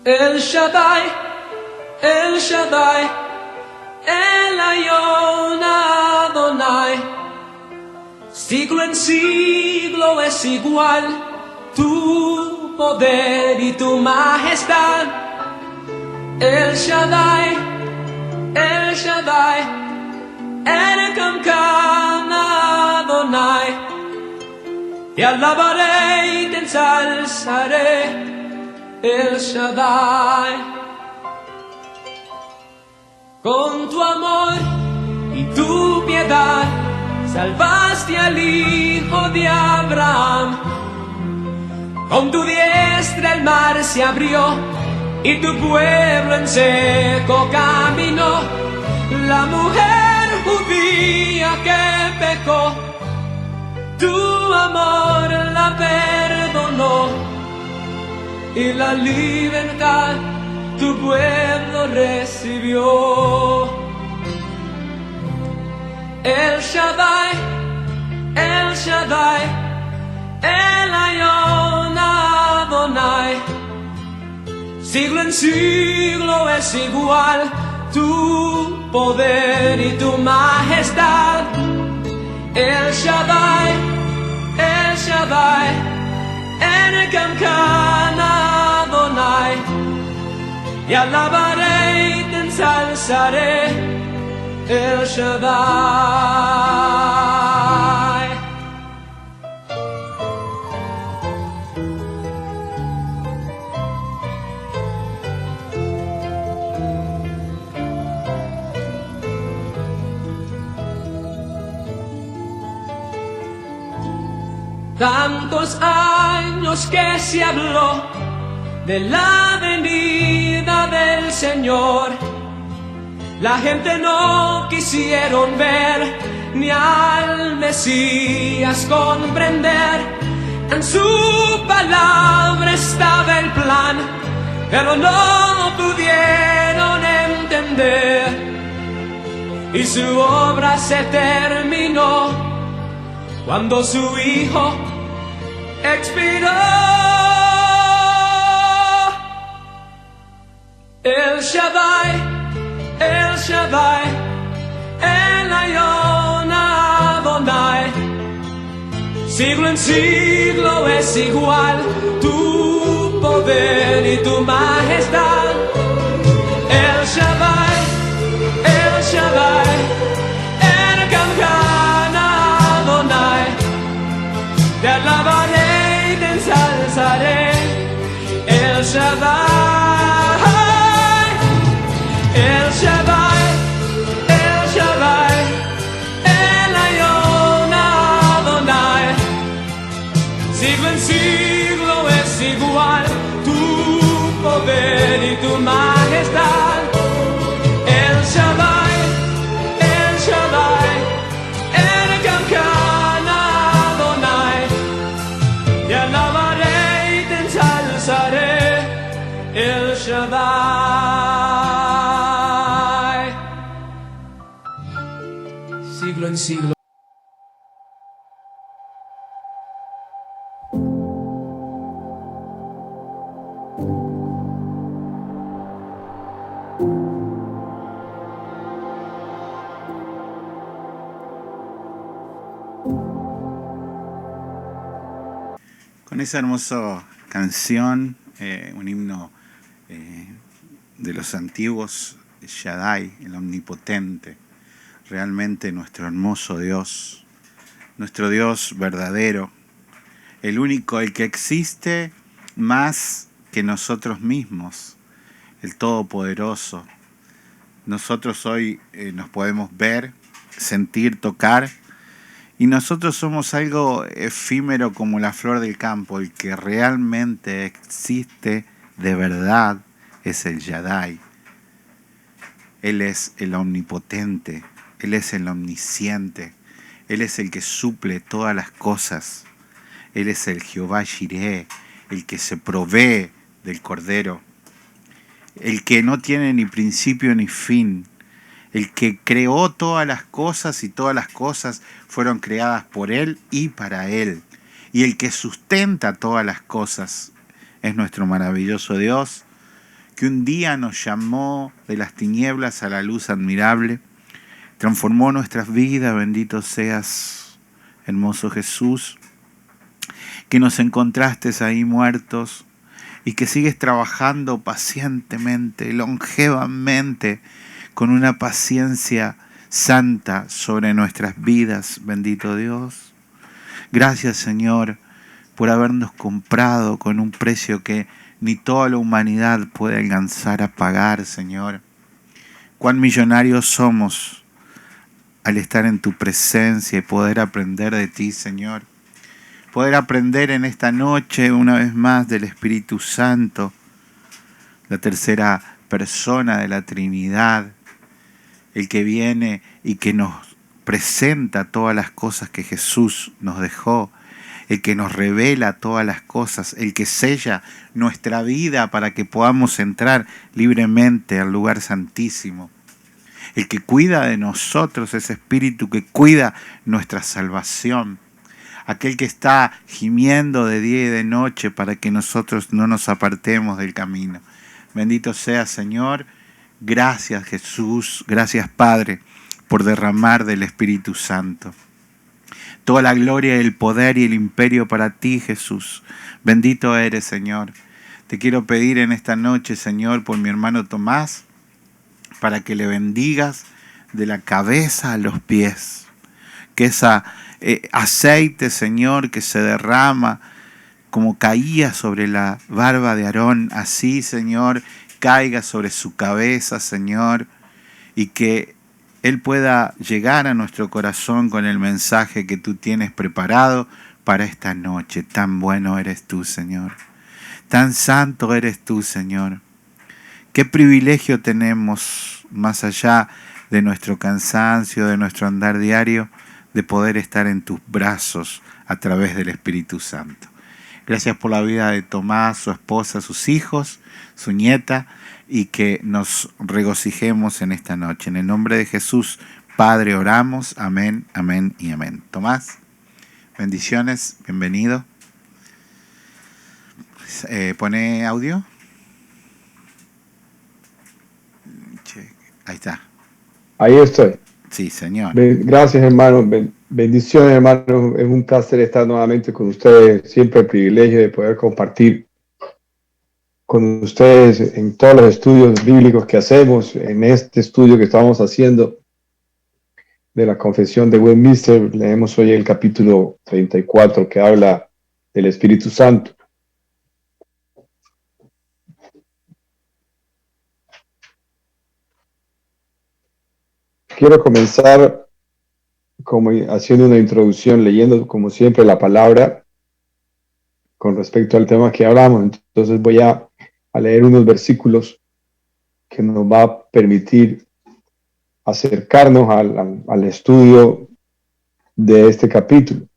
El Shaddai, El Shaddai, El Elyon Adonai. Siglo en siglo es igual tu poder y tu majestad. El Shaddai, El Shaddai, El Kamkan Adonai. Te alabaré y te ensalzaré, El Shaddai. Con tu amor y tu piedad salvaste al hijo de Abraham. Con tu diestra el mar se abrió y tu pueblo en seco caminó. La mujer judía que pecó, tu amor la perdonó, y la libertad tu pueblo recibió. El Shaddai, El Shaddai, El Elyon Adonai. Siglo en siglo es igual tu poder y tu majestad. El Shaddai, El Shaddai, El Kamkan Adonai. Te alabaré y te ensalzaré, El Shaddai. Tantos años que se habló de la venida del Señor. La gente no quisieron ver ni al Mesías comprender. En su palabra estaba el plan, pero no pudieron entender. Y su obra se terminó cuando su hijo expiró. El Shaddai, El Shaddai, El Elyon Adonai. Siglo en siglo es igual tu poder y tu majestad. El Shaddai, El Shaddai, El Kamkan Adonai. Te alabaré y te ensalzaré, El Shaddai, El Shaddai, El Shaddai, El Elyon Adonai. Siglo en siglo es igual tu poder y tu majestad. El Shaddai, El Shaddai, El Kamkan Adonai. Te alabaré y te ensalzaré, El Shaddai. Siglo en siglo. Con esa hermosa canción, un himno de los antiguos, Shaddai, el omnipotente, realmente nuestro hermoso Dios, nuestro Dios verdadero, el único, el que existe más que nosotros mismos, el Todopoderoso. Nosotros hoy nos podemos ver, sentir, tocar, y nosotros somos algo efímero como la flor del campo. El que realmente existe de verdad es el Shaddai. Él es el omnipotente, Él es el omnisciente, Él es el que suple todas las cosas. Él es el Jehová Jireh, el que se provee del Cordero, el que no tiene ni principio ni fin, el que creó todas las cosas y todas las cosas fueron creadas por Él y para Él. Y el que sustenta todas las cosas es nuestro maravilloso Dios, que un día nos llamó de las tinieblas a la luz admirable, transformó nuestras vidas. Bendito seas, hermoso Jesús, que nos encontraste ahí muertos y que sigues trabajando pacientemente, longevamente, con una paciencia santa sobre nuestras vidas. Bendito Dios. Gracias, Señor, por habernos comprado con un precio que ni toda la humanidad puede alcanzar a pagar, Señor. Cuán millonarios somos al estar en tu presencia y poder aprender de ti, Señor. Poder aprender en esta noche una vez más del Espíritu Santo, la tercera persona de la Trinidad, el que viene y que nos presenta todas las cosas que Jesús nos dejó, el que nos revela todas las cosas, el que sella nuestra vida para que podamos entrar libremente al lugar santísimo, el que cuida de nosotros, ese Espíritu que cuida nuestra salvación, aquel que está gimiendo de día y de noche para que nosotros no nos apartemos del camino. Bendito sea, Señor. Gracias, Jesús. Gracias, Padre, por derramar del Espíritu Santo. Toda la gloria, el poder y el imperio para ti, Jesús. Bendito eres, Señor. Te quiero pedir en esta noche, Señor, por mi hermano Tomás, para que le bendigas de la cabeza a los pies. Que esa aceite, Señor, que se derrama como caía sobre la barba de Aarón, así, Señor, caiga sobre su cabeza, Señor, y que Él pueda llegar a nuestro corazón con el mensaje que tú tienes preparado para esta noche. Tan bueno eres tú, Señor. Tan santo eres tú, Señor. Qué privilegio tenemos, más allá de nuestro cansancio, de nuestro andar diario, de poder estar en tus brazos a través del Espíritu Santo. Gracias por la vida de Tomás, su esposa, sus hijos, su nieta, y que nos regocijemos en esta noche. En el nombre de Jesús, Padre, oramos. Amén, amén y amén. Tomás, bendiciones, bienvenido. ¿Pone audio? Ahí está. Ahí estoy. Sí, Señor. Gracias, hermano. Bendiciones, hermano. Es un placer estar nuevamente con ustedes. Siempre el privilegio de poder compartir con ustedes en todos los estudios bíblicos que hacemos, en este estudio que estamos haciendo de la Confesión de Westminster. Leemos hoy el capítulo 34 que habla del Espíritu Santo. Quiero comenzar como haciendo una introducción, leyendo como siempre la palabra con respecto al tema que hablamos. Entonces voy a leer unos versículos que nos va a permitir acercarnos al estudio de este capítulo.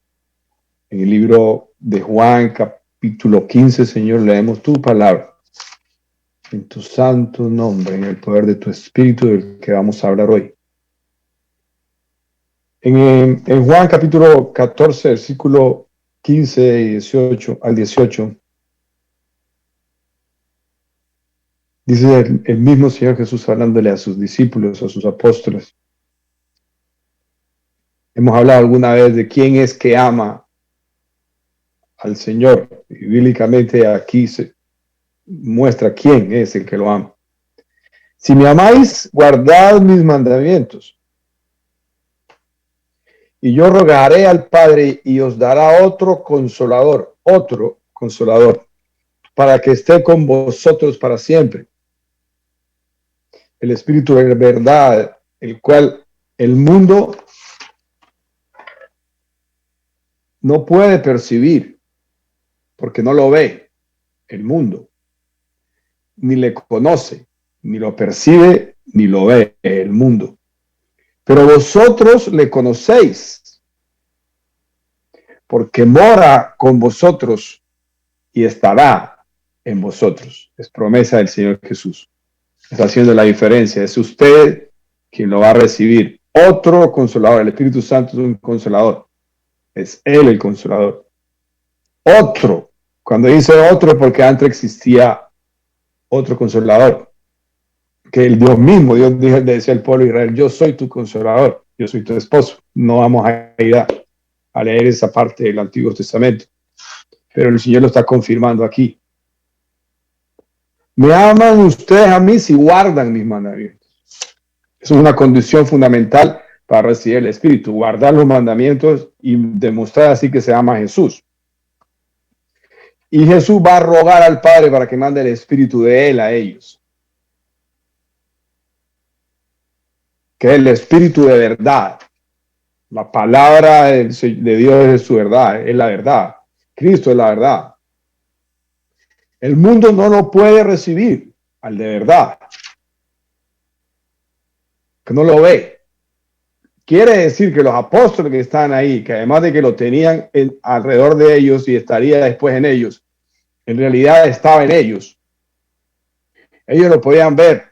En el libro de Juan, capítulo 15, Señor, leemos tu palabra. En tu santo nombre, en el poder de tu Espíritu, del que vamos a hablar hoy. En Juan capítulo 14, versículo 15 y 18 al 18, dice el mismo Señor Jesús hablándole a sus discípulos, a sus apóstoles. Hemos hablado alguna vez de quién es que ama al Señor. Y bíblicamente aquí se muestra quién es el que lo ama. Si me amáis, guardad mis mandamientos. Y yo rogaré al Padre y os dará otro consolador, para que esté con vosotros para siempre. El Espíritu de verdad, el cual el mundo no puede percibir, porque no lo ve el mundo, ni le conoce, ni lo percibe, ni lo ve el mundo. Pero vosotros le conocéis, porque mora con vosotros y estará en vosotros. Es promesa del Señor Jesús. Está haciendo la diferencia. Es usted quien lo va a recibir. Otro consolador. El Espíritu Santo es un consolador. Es Él el consolador. Otro. Cuando dice otro, porque antes existía otro consolador, que el Dios mismo, Dios dijo, decía al pueblo de Israel, yo soy tu consolador, yo soy tu esposo. No vamos a ir a leer esa parte del Antiguo Testamento, pero el Señor lo está confirmando aquí. Me aman ustedes a mí si guardan mis mandamientos. Eso es una condición fundamental para recibir el Espíritu, guardar los mandamientos y demostrar así que se ama a Jesús. Y Jesús va a rogar al Padre para que mande el Espíritu de Él a ellos, que es el Espíritu de verdad. La palabra de Dios es su verdad, es la verdad. Cristo es la verdad. El mundo no lo puede recibir al de verdad, que no lo ve. Quiere decir que los apóstoles que están ahí, que además de que lo tenían alrededor de ellos y estaría después en ellos, en realidad estaba en ellos. Ellos lo podían ver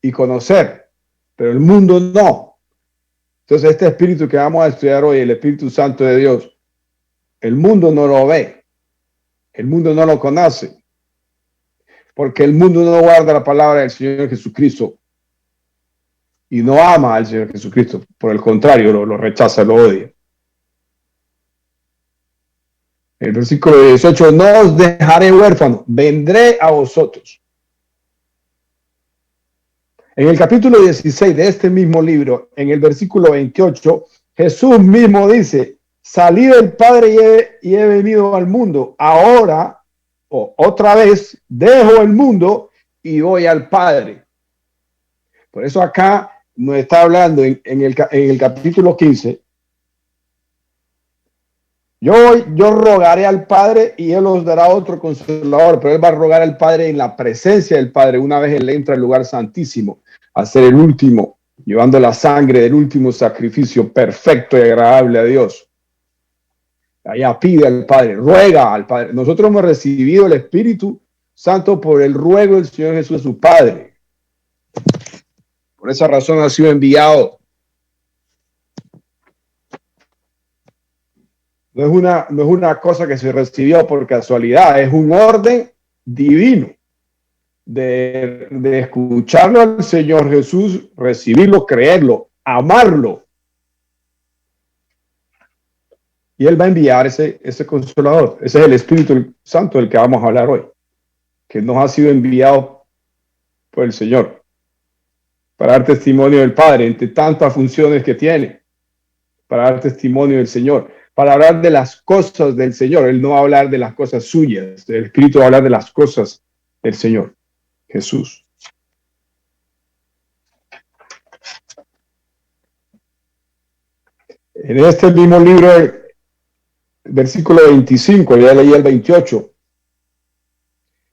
y conocer, pero el mundo no. Entonces este espíritu que vamos a estudiar hoy, el Espíritu Santo de Dios, el mundo no lo ve, el mundo no lo conoce, porque el mundo no guarda la palabra del Señor Jesucristo y no ama al Señor Jesucristo. Por el contrario, lo rechaza, lo odia. El versículo 18, no os dejaré huérfanos, vendré a vosotros. En el capítulo 16 de este mismo libro, en el versículo 28, Jesús mismo dice, salí del Padre y he venido al mundo. Ahora, o otra vez, dejo el mundo y voy al Padre. Por eso acá nos está hablando en el capítulo 15. Yo rogaré al Padre y Él os dará otro consolador, pero Él va a rogar al Padre en la presencia del Padre una vez Él entra al lugar santísimo a ser el último, llevando la sangre del último sacrificio perfecto y agradable a Dios. Allá pide al Padre, ruega al Padre. Nosotros hemos recibido el Espíritu Santo por el ruego del Señor Jesús, su Padre. Por esa razón ha sido enviado. No es una cosa que se recibió por casualidad, es un orden divino de escucharlo al Señor Jesús, recibirlo, creerlo, amarlo. Y Él va a enviar ese consolador. Ese es el Espíritu Santo del que vamos a hablar hoy, que nos ha sido enviado por el Señor para dar testimonio del Padre entre tantas funciones que tiene, para dar testimonio del Señor, para hablar de las cosas del Señor. Él no va a hablar de las cosas suyas, el Espíritu va a hablar de las cosas del Señor Jesús. En este mismo libro, versículo 25, ya leí el 28.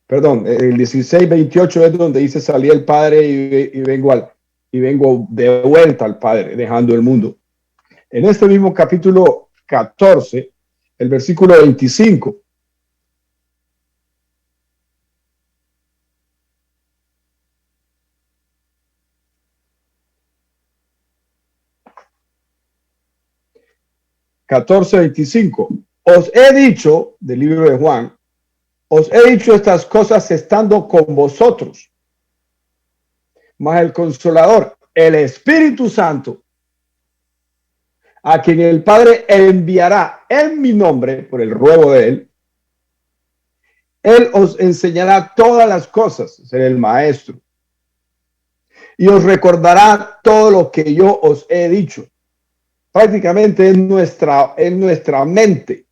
Perdón, el 16, 28 es donde dice salí el Padre y vengo de vuelta al Padre, dejando el mundo. En este mismo capítulo 14, el versículo 25. Os he dicho, del libro de Juan, os he dicho estas cosas estando con vosotros. Mas el Consolador, el Espíritu Santo, a quien el Padre enviará en mi nombre, por el ruego de Él os enseñará todas las cosas, será el Maestro, y os recordará todo lo que yo os he dicho. Prácticamente es nuestra mente.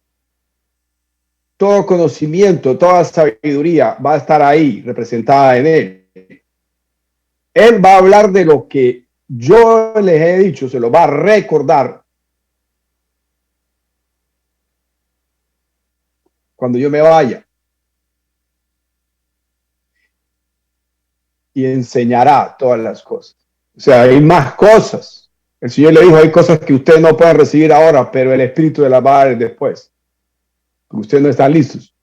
Todo conocimiento, toda sabiduría va a estar ahí, representada en Él. Él va a hablar de lo que yo les he dicho, se lo va a recordar cuando yo me vaya. Y enseñará todas las cosas. O sea, hay más cosas. El Señor le dijo, hay cosas que ustedes no pueden recibir ahora, pero el Espíritu de las va a dar después. Porque ustedes no están listos.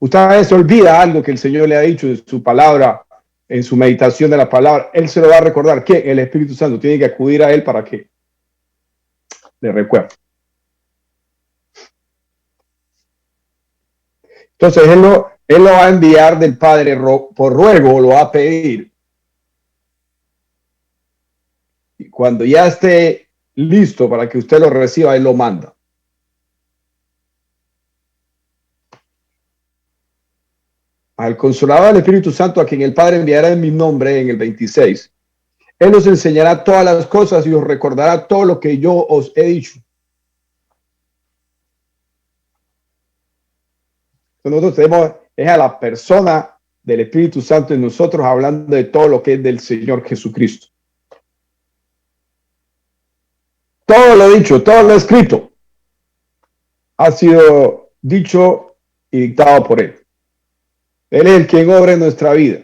Usted a veces olvida algo que el Señor le ha dicho en su palabra, en su meditación de la palabra. Él se lo va a recordar. ¿Qué? El Espíritu Santo tiene que acudir a Él para que le recuerde. Entonces, Él lo va a enviar del Padre por ruego, lo va a pedir. Y cuando ya esté listo para que usted lo reciba, Él lo manda. Al Consolador del Espíritu Santo, a quien el Padre enviará en mi nombre, en el 26. Él os enseñará todas las cosas y os recordará todo lo que yo os he dicho. Nosotros tenemos es a la persona del Espíritu Santo en nosotros, hablando de todo lo que es del Señor Jesucristo. Todo lo dicho, todo lo escrito ha sido dicho y dictado por Él. Él es el quien obra en nuestra vida.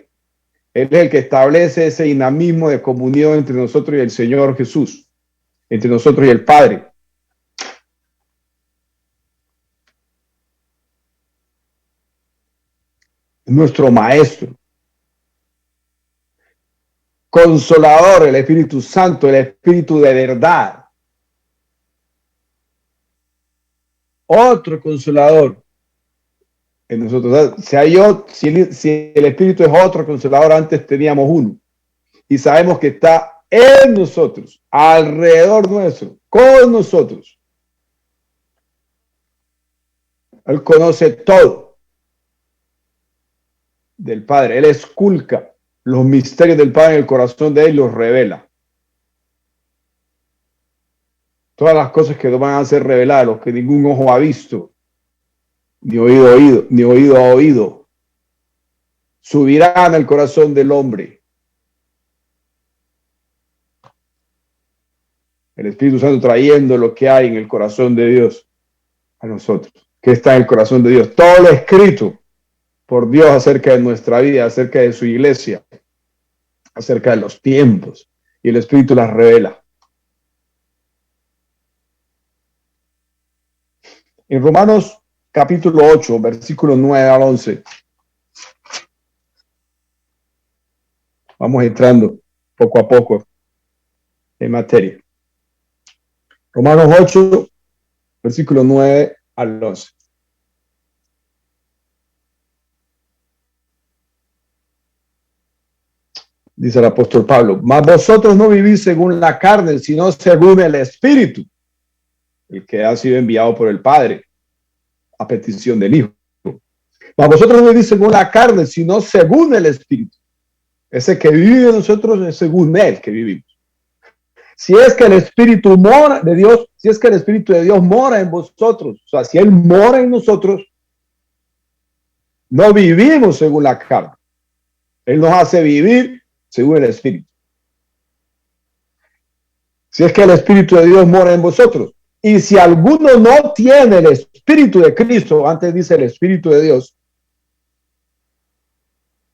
Él es el que establece ese dinamismo de comunión entre nosotros y el Señor Jesús, entre nosotros y el Padre. Nuestro Maestro, Consolador, el Espíritu Santo, el Espíritu de verdad. Otro Consolador en nosotros. Si el Espíritu es otro Consolador, antes teníamos uno. Y sabemos que está en nosotros, alrededor nuestro, con nosotros. Él conoce todo del Padre. Él esculca los misterios del Padre en el corazón de Él y los revela. Todas las cosas que van a ser reveladas, los que ningún ojo ha visto, ni oído ha oído, subirán al corazón del hombre. El Espíritu Santo trayendo lo que hay en el corazón de Dios a nosotros. ¿Qué está en el corazón de Dios? Todo lo escrito por Dios acerca de nuestra vida, acerca de su iglesia, acerca de los tiempos. Y el Espíritu las revela. En Romanos capítulo 8, versículos 9 al 11. Vamos entrando poco a poco en materia. Romanos 8, versículo 9 al 11. Dice el apóstol Pablo: mas vosotros no vivís según la carne, sino según el Espíritu, el que ha sido enviado por el Padre a petición del Hijo. Mas vosotros no vivís según la carne, sino según el Espíritu. Ese que vive en nosotros es según Él que vivimos. Si es que el Espíritu mora de Dios, si es que el Espíritu de Dios mora en vosotros, o sea, si Él mora en nosotros, no vivimos según la carne. Él nos hace vivir según el Espíritu. Si es que el Espíritu de Dios mora en vosotros. Y si alguno no tiene el Espíritu de Cristo, antes dice el Espíritu de Dios,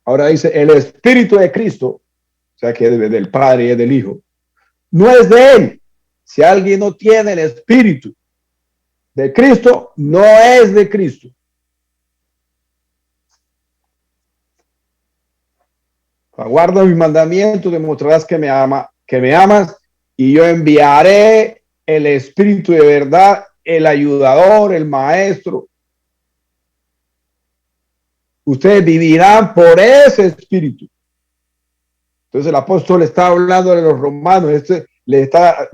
ahora dice el Espíritu de Cristo, o sea que es del Padre y es del Hijo, no es de Él. Si alguien no tiene el Espíritu de Cristo, no es de Cristo. Guarda mis mandamientos, demostrarás que me amas, y yo enviaré el Espíritu de verdad, el ayudador, el maestro. Ustedes vivirán por ese Espíritu. Entonces el apóstol está hablando de los romanos, le está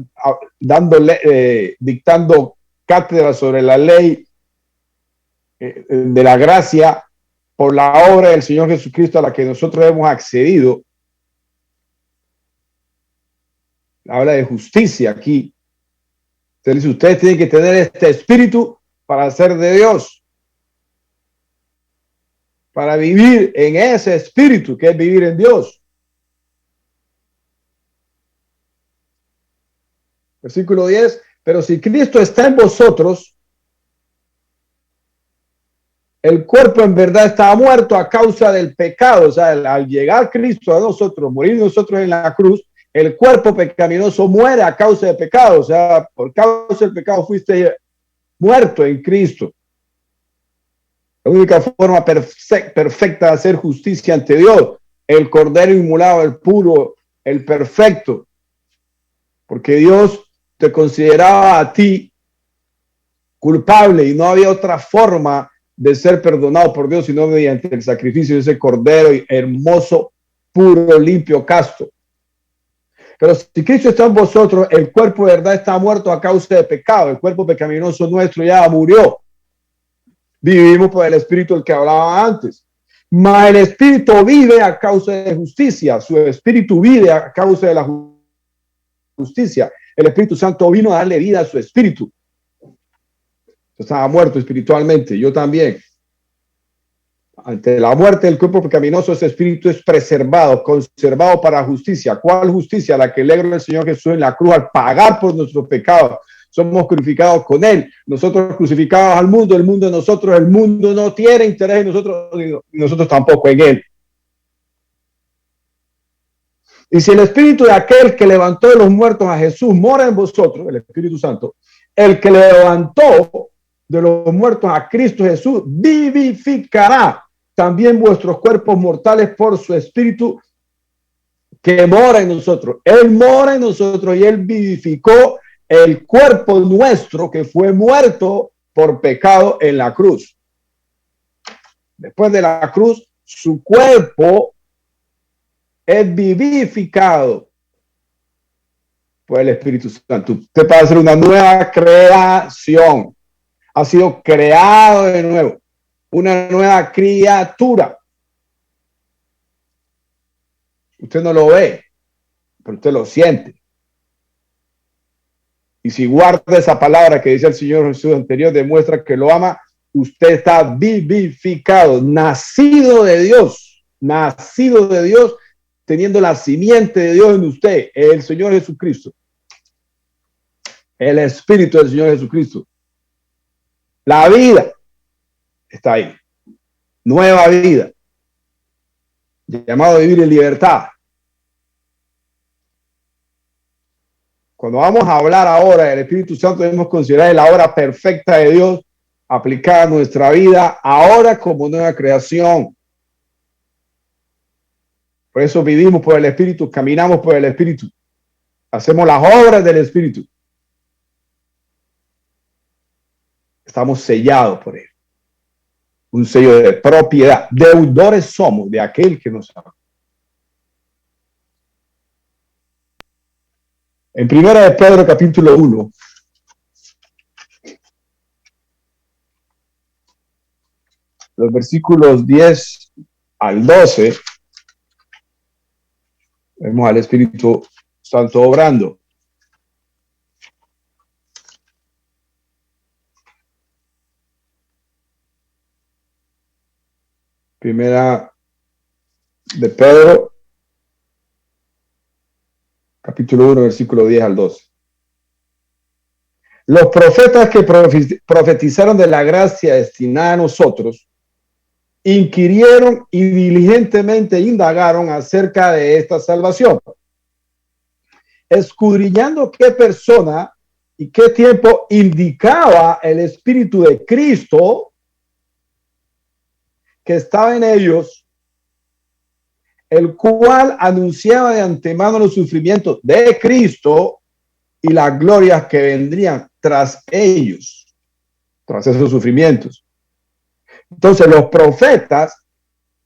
dictando cátedra sobre la ley de la gracia por la obra del Señor Jesucristo a la que nosotros hemos accedido. Habla de justicia aquí. Entonces dice, ustedes tienen que tener este espíritu para ser de Dios, para vivir en ese espíritu que es vivir en Dios. Versículo 10, pero si Cristo está en vosotros, el cuerpo en verdad estaba muerto a causa del pecado. O sea, al llegar Cristo a nosotros, morir nosotros en la cruz, el cuerpo pecaminoso muere a causa del pecado. O sea, por causa del pecado fuiste muerto en Cristo. La única forma perfecta de hacer justicia ante Dios, el cordero inmolado, el puro, el perfecto. Porque Dios te consideraba a ti culpable y no había otra forma de ser perdonado por Dios, sino mediante el sacrificio de ese cordero hermoso, puro, limpio, casto. Pero si Cristo está en vosotros, el cuerpo de verdad está muerto a causa de pecado. El cuerpo pecaminoso nuestro ya murió. Vivimos por el Espíritu del que hablaba antes. Mas el Espíritu vive a causa de justicia. Su Espíritu vive a causa de la justicia. El Espíritu Santo vino a darle vida a su Espíritu. Estaba muerto espiritualmente. Yo también. Ante la muerte del cuerpo pecaminoso, ese espíritu es preservado, conservado para justicia. ¿Cuál justicia? La que logró el Señor Jesús en la cruz al pagar por nuestros pecados. Somos crucificados con Él. Nosotros crucificados al mundo, el mundo en nosotros. El mundo no tiene interés en nosotros y nosotros tampoco en Él. Y si el espíritu de aquel que levantó de los muertos a Jesús mora en vosotros, el Espíritu Santo, el que levantó de los muertos a Cristo Jesús vivificará también vuestros cuerpos mortales por su Espíritu que mora en nosotros. Él mora en nosotros y Él vivificó el cuerpo nuestro que fue muerto por pecado en la cruz. Después de la cruz, su cuerpo es vivificado por el Espíritu Santo. Usted puede hacer una nueva creación. Ha sido creado de nuevo. Una nueva criatura. Usted no lo ve, pero usted lo siente. Y si guarda esa palabra que dice el Señor Jesús anterior, demuestra que lo ama. Usted está vivificado, nacido de Dios, teniendo la simiente de Dios en usted, el Señor Jesucristo, el Espíritu del Señor Jesucristo. La vida está ahí. Nueva vida. Llamado a vivir en libertad. Cuando vamos a hablar ahora del Espíritu Santo, debemos considerar la obra perfecta de Dios aplicada a nuestra vida ahora como nueva creación. Por eso vivimos por el Espíritu, caminamos por el Espíritu. Hacemos las obras del Espíritu. Estamos sellados por Él. Un sello de propiedad. Deudores somos de aquel que nos ama. En 1 de Pedro, capítulo 1. Los versículos 10 al 12. Vemos al Espíritu Santo obrando. Primera de Pedro, capítulo 1, versículo 10 al 12. Los profetas que profetizaron de la gracia destinada a nosotros, inquirieron y diligentemente indagaron acerca de esta salvación, escudriñando qué persona y qué tiempo indicaba el Espíritu de Cristo que estaba en ellos, el cual anunciaba de antemano los sufrimientos de Cristo y las glorias que vendrían tras ellos, tras esos sufrimientos. Entonces los profetas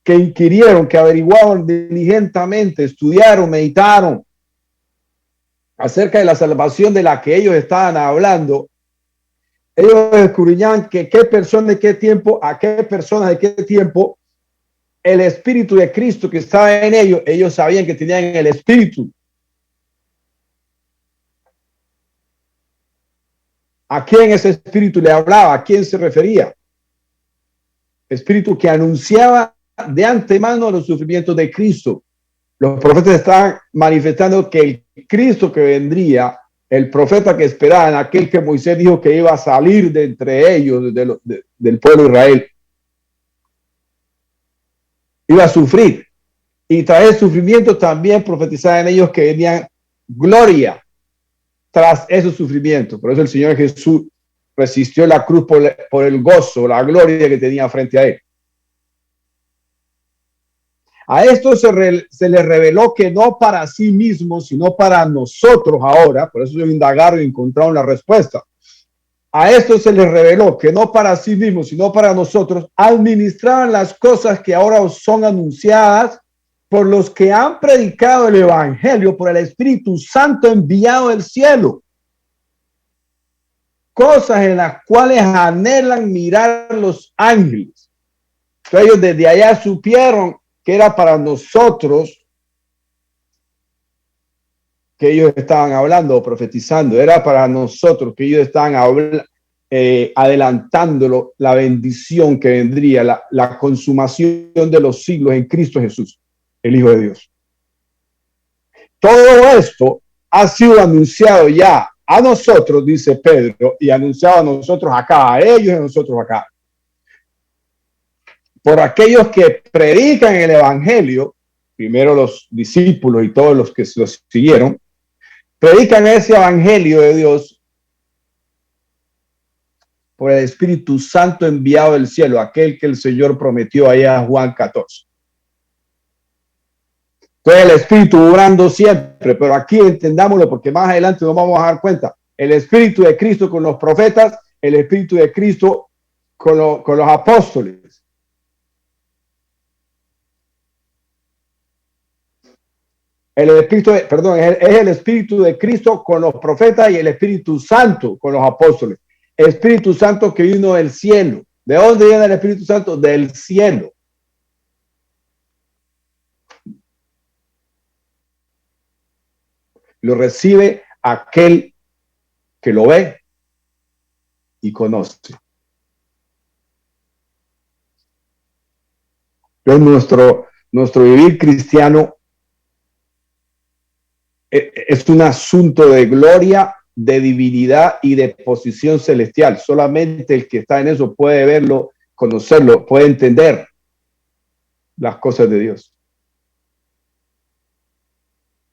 que inquirieron, que averiguaron diligentemente, estudiaron, meditaron acerca de la salvación de la que ellos estaban hablando, ellos descubrirían que qué persona de qué tiempo, a qué persona de qué tiempo, el Espíritu de Cristo que estaba en ellos, ellos sabían que tenían el Espíritu. ¿A quién ese Espíritu le hablaba? ¿A quién se refería? Espíritu que anunciaba de antemano los sufrimientos de Cristo. Los profetas estaban manifestando que el Cristo que vendría, el profeta que esperaban, aquel que Moisés dijo que iba a salir de entre ellos, del pueblo de Israel, iba a sufrir. Y tras el sufrimiento también profetizaban ellos que venían gloria tras esos sufrimientos. Por eso el Señor Jesús resistió la cruz por el gozo, la gloria que tenía frente a él. A esto se les reveló que no para sí mismos, sino para nosotros ahora. Por eso ellos indagaron y encontraron la respuesta. a esto se les reveló que no para sí mismos, sino para nosotros, administraban las cosas que ahora os son anunciadas por los que han predicado el evangelio por el Espíritu Santo enviado del cielo. Cosas en las cuales anhelan mirar los ángeles. Entonces ellos desde allá supieron que era para nosotros que ellos estaban hablando o profetizando, era para nosotros que ellos estaban adelantándolo la bendición que vendría, la consumación de los siglos en Cristo Jesús, el Hijo de Dios. Todo esto ha sido anunciado ya a nosotros, dice Pedro, y anunciado a nosotros acá, a ellos y a nosotros acá, por aquellos que predican el evangelio, primero los discípulos y todos los que los siguieron, predican ese evangelio de Dios por el Espíritu Santo enviado del cielo, aquel que el Señor prometió allá en Juan 14. Entonces el Espíritu obrando siempre, pero aquí entendámoslo porque más adelante nos vamos a dar cuenta. El Espíritu de Cristo con los profetas, el Espíritu de Cristo con los apóstoles. El Espíritu, es el Espíritu de Cristo con los profetas y el Espíritu Santo con los apóstoles. El Espíritu Santo que vino del cielo. ¿De dónde viene el Espíritu Santo? Del cielo. Lo recibe aquel que lo ve y conoce. Entonces nuestro vivir cristiano es un asunto de gloria, de divinidad y de posición celestial. Solamente el que está en eso puede verlo, conocerlo, puede entender las cosas de Dios.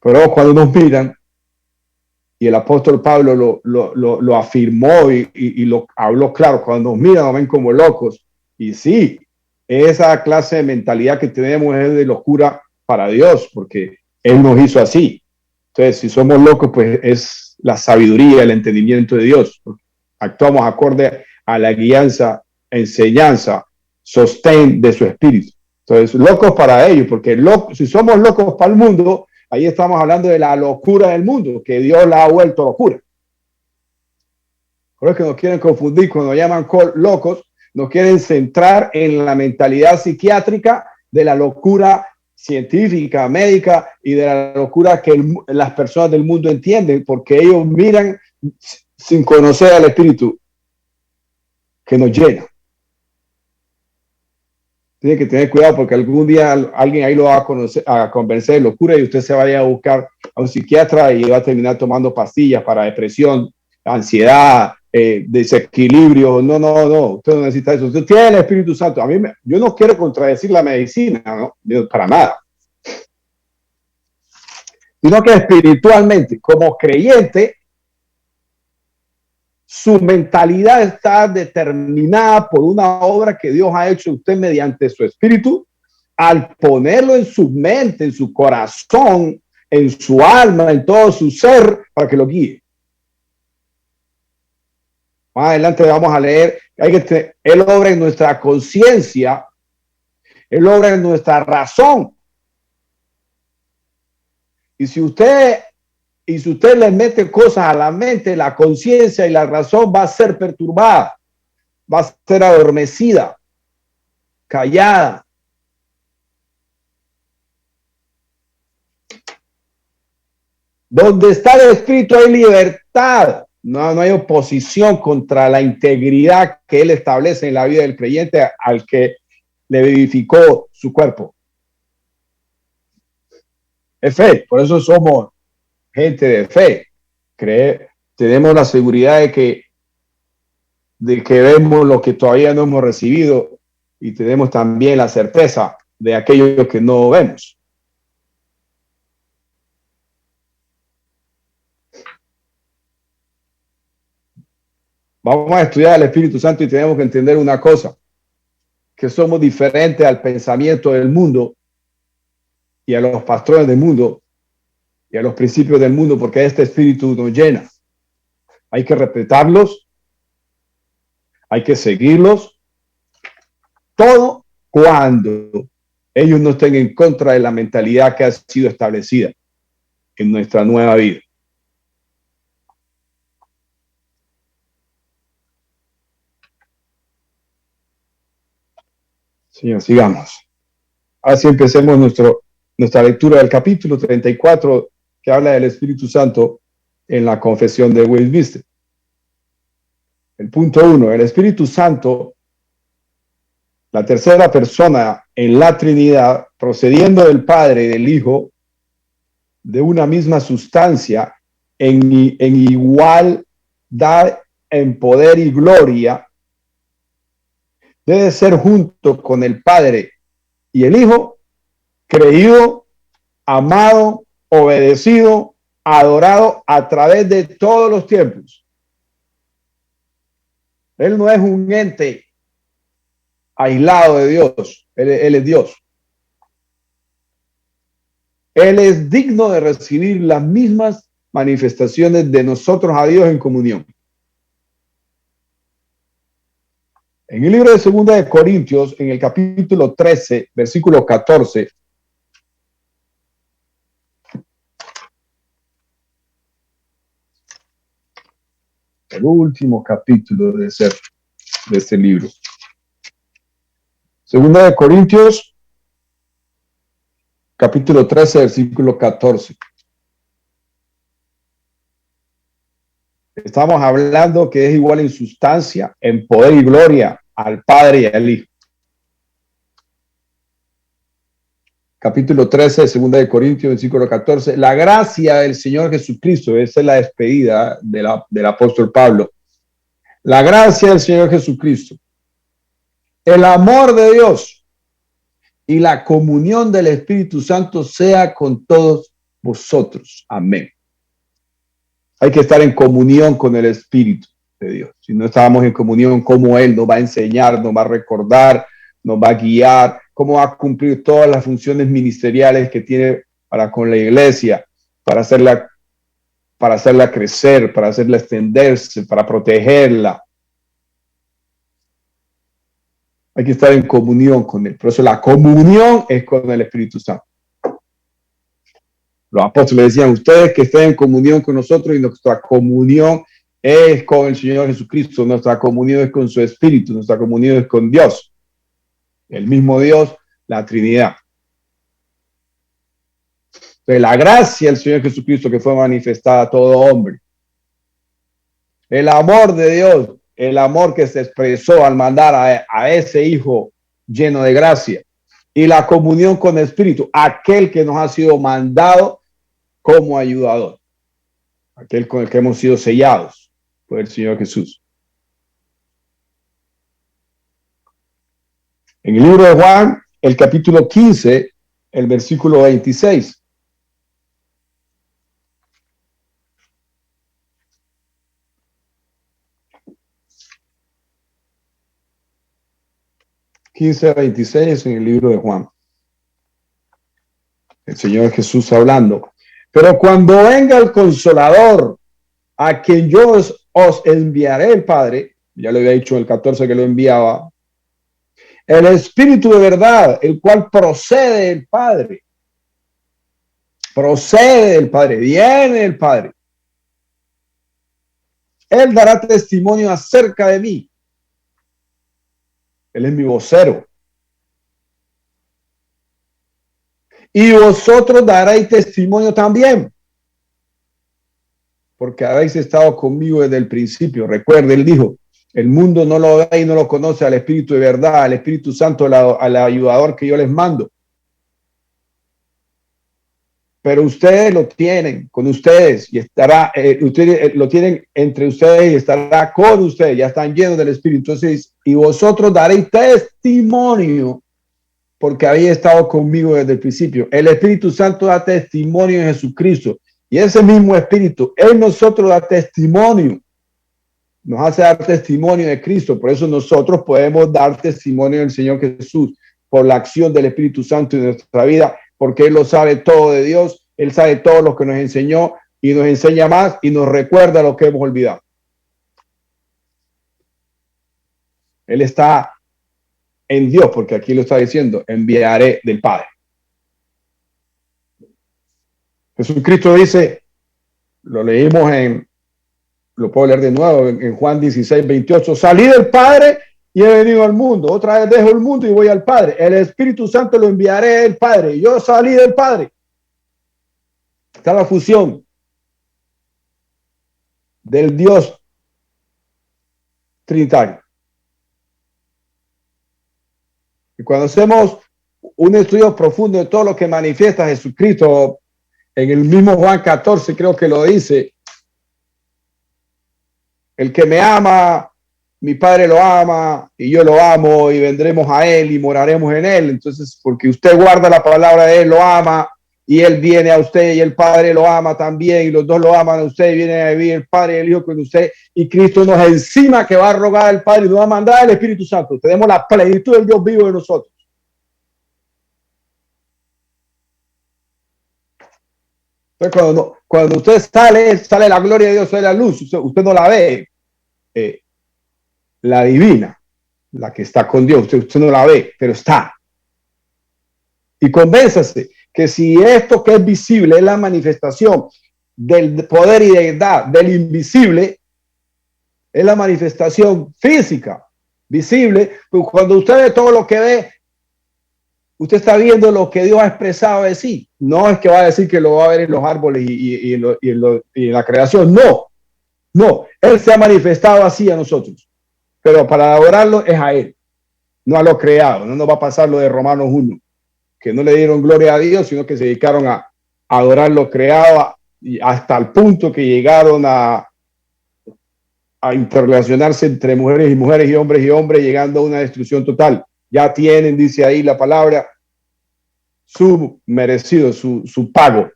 Pero cuando nos miran, y el apóstol Pablo lo afirmó y lo habló claro, cuando nos miran nos ven como locos. Y sí, esa clase de mentalidad que tenemos es de locura para Dios, porque Él nos hizo así. Entonces, si somos locos, pues es la sabiduría, el entendimiento de Dios. Actuamos acorde a la guianza, enseñanza, sostén de su espíritu. Entonces, locos para ellos, porque si somos locos para el mundo, ahí estamos hablando de la locura del mundo, que Dios la ha vuelto locura. Por eso que nos quieren confundir cuando llaman locos, nos quieren centrar en la mentalidad psiquiátrica de la locura científica, médica y de la locura que las personas del mundo entienden, porque ellos miran sin conocer al Espíritu que nos llena. Tiene que tener cuidado porque algún día alguien ahí lo va a convencer de locura y usted se vaya a buscar a un psiquiatra y va a terminar tomando pastillas para depresión, ansiedad, desequilibrio. No, usted no necesita eso. Usted tiene el Espíritu Santo. Yo no quiero contradecir la medicina, ¿no? Para nada. Sino que espiritualmente, como creyente, su mentalidad está determinada por una obra que Dios ha hecho usted mediante su espíritu, al ponerlo en su mente, en su corazón, en su alma, en todo su ser, para que lo guíe. Más adelante vamos a leer, Él obra en nuestra conciencia, Él obra en nuestra razón. Y si usted le mete cosas a la mente, la conciencia y la razón va a ser perturbada, va a ser adormecida, callada. Donde está el Espíritu hay libertad. No hay oposición contra la integridad que Él establece en la vida del creyente al que le vivificó su cuerpo. Es fe, por eso somos gente de fe. Tenemos la seguridad de que vemos lo que todavía no hemos recibido y tenemos también la certeza de aquello que no vemos. Vamos a estudiar el Espíritu Santo y tenemos que entender una cosa, que somos diferentes al pensamiento del mundo y a los pastores del mundo y a los principios del mundo, porque este Espíritu nos llena. Hay que respetarlos, Hay que seguirlos todo cuando ellos no estén en contra de la mentalidad que ha sido establecida en nuestra nueva vida. Señor, sigamos. Así empecemos nuestra lectura del capítulo 34, que habla del Espíritu Santo en la confesión de Westminster. El punto 1, el Espíritu Santo, la tercera persona en la Trinidad, procediendo del Padre y del Hijo, de una misma sustancia, en igualdad, en poder y gloria, debe ser junto con el Padre y el Hijo, creído, amado, obedecido, adorado a través de todos los tiempos. Él no es un ente aislado de Dios, él es Dios. Él es digno de recibir las mismas manifestaciones de nosotros a Dios en comunión. En el libro de 2 de Corintios, en el capítulo 13, versículo 14, el último capítulo de este libro. 2 de Corintios, capítulo 13, versículo 14. Estamos hablando que es igual en sustancia, en poder y gloria al Padre y al Hijo. Capítulo 13, 2 de Corintios, versículo 14. La gracia del Señor Jesucristo, esa es la despedida del apóstol Pablo. La gracia del Señor Jesucristo, el amor de Dios y la comunión del Espíritu Santo sea con todos vosotros. Amén. Hay que estar en comunión con el Espíritu de Dios. Si no estábamos en comunión, ¿cómo Él nos va a enseñar, nos va a recordar, nos va a guiar? ¿Cómo va a cumplir todas las funciones ministeriales que tiene para con la iglesia, para hacerla crecer, para hacerla extenderse, para protegerla? Hay que estar en comunión con Él. Por eso la comunión es con el Espíritu Santo. Los apóstoles decían, ustedes que estén en comunión con nosotros, y nuestra comunión es con el Señor Jesucristo, nuestra comunión es con su Espíritu, nuestra comunión es con Dios, el mismo Dios, la Trinidad. Entonces, la gracia del Señor Jesucristo que fue manifestada a todo hombre, el amor de Dios, el amor que se expresó al mandar a ese Hijo lleno de gracia, y la comunión con el Espíritu, aquel que nos ha sido mandado como ayudador, aquel con el que hemos sido sellados por el Señor Jesús. En el libro de Juan, el capítulo 15, el versículo 26. (15:26) en el libro de Juan. El Señor Jesús hablando. Pero cuando venga el Consolador, a quien yo os enviaré el Padre, ya le había dicho en el 14 que lo enviaba, el Espíritu de verdad, el cual procede del Padre. Procede del Padre, viene del Padre. Él dará testimonio acerca de mí. Él es mi vocero. Y vosotros daréis testimonio también, porque habéis estado conmigo desde el principio. Recuerde, él dijo, el mundo no lo ve y no lo conoce al Espíritu de verdad, al Espíritu Santo, al ayudador que yo les mando. Pero ustedes lo tienen con ustedes y estará, ustedes lo tienen entre ustedes y estará con ustedes, ya están llenos del Espíritu. Entonces, y vosotros daréis testimonio, porque habéis estado conmigo desde el principio. El Espíritu Santo da testimonio en Jesucristo. Y ese mismo Espíritu, en nosotros da testimonio. Nos hace dar testimonio de Cristo. Por eso nosotros podemos dar testimonio del Señor Jesús por la acción del Espíritu Santo en nuestra vida, porque Él lo sabe todo de Dios. Él sabe todo lo que nos enseñó y nos enseña más y nos recuerda lo que hemos olvidado. Él está en Dios, porque aquí lo está diciendo, enviaré del Padre. Jesucristo dice, lo leímos lo puedo leer de nuevo, en Juan 16:28, salí del Padre y he venido al mundo. Otra vez dejo el mundo y voy al Padre. El Espíritu Santo lo enviaré del Padre. Yo salí del Padre. Está la fusión del Dios trinitario. Y cuando hacemos un estudio profundo de todo lo que manifiesta Jesucristo, en el mismo Juan 14 creo que lo dice, el que me ama, mi Padre lo ama y yo lo amo y vendremos a él y moraremos en él. Entonces, porque usted guarda la palabra de él, lo ama y él viene a usted y el Padre lo ama también y los dos lo aman a usted y viene a vivir el Padre y el Hijo con usted y Cristo nos encima que va a rogar al Padre y nos va a mandar el Espíritu Santo. Tenemos la plenitud del Dios vivo en nosotros. Entonces, cuando usted sale la gloria de Dios, sale la luz, usted no la ve, la divina, la que está con Dios, usted no la ve, pero está. Y convénzase que si esto que es visible es la manifestación del poder y deidad del invisible, es la manifestación física, visible, pues cuando usted ve todo lo que ve, usted está viendo lo que Dios ha expresado de sí. No es que va a decir que lo va a ver en los árboles y en la creación. No. Él se ha manifestado así a nosotros. Pero para adorarlo es a Él, no a lo creado. No nos va a pasar lo de Romanos 1, que no le dieron gloria a Dios, sino que se dedicaron a adorar lo creado y hasta el punto que llegaron a interrelacionarse entre mujeres y hombres, llegando a una destrucción total. Ya tienen, dice ahí la palabra, su merecido, su pago.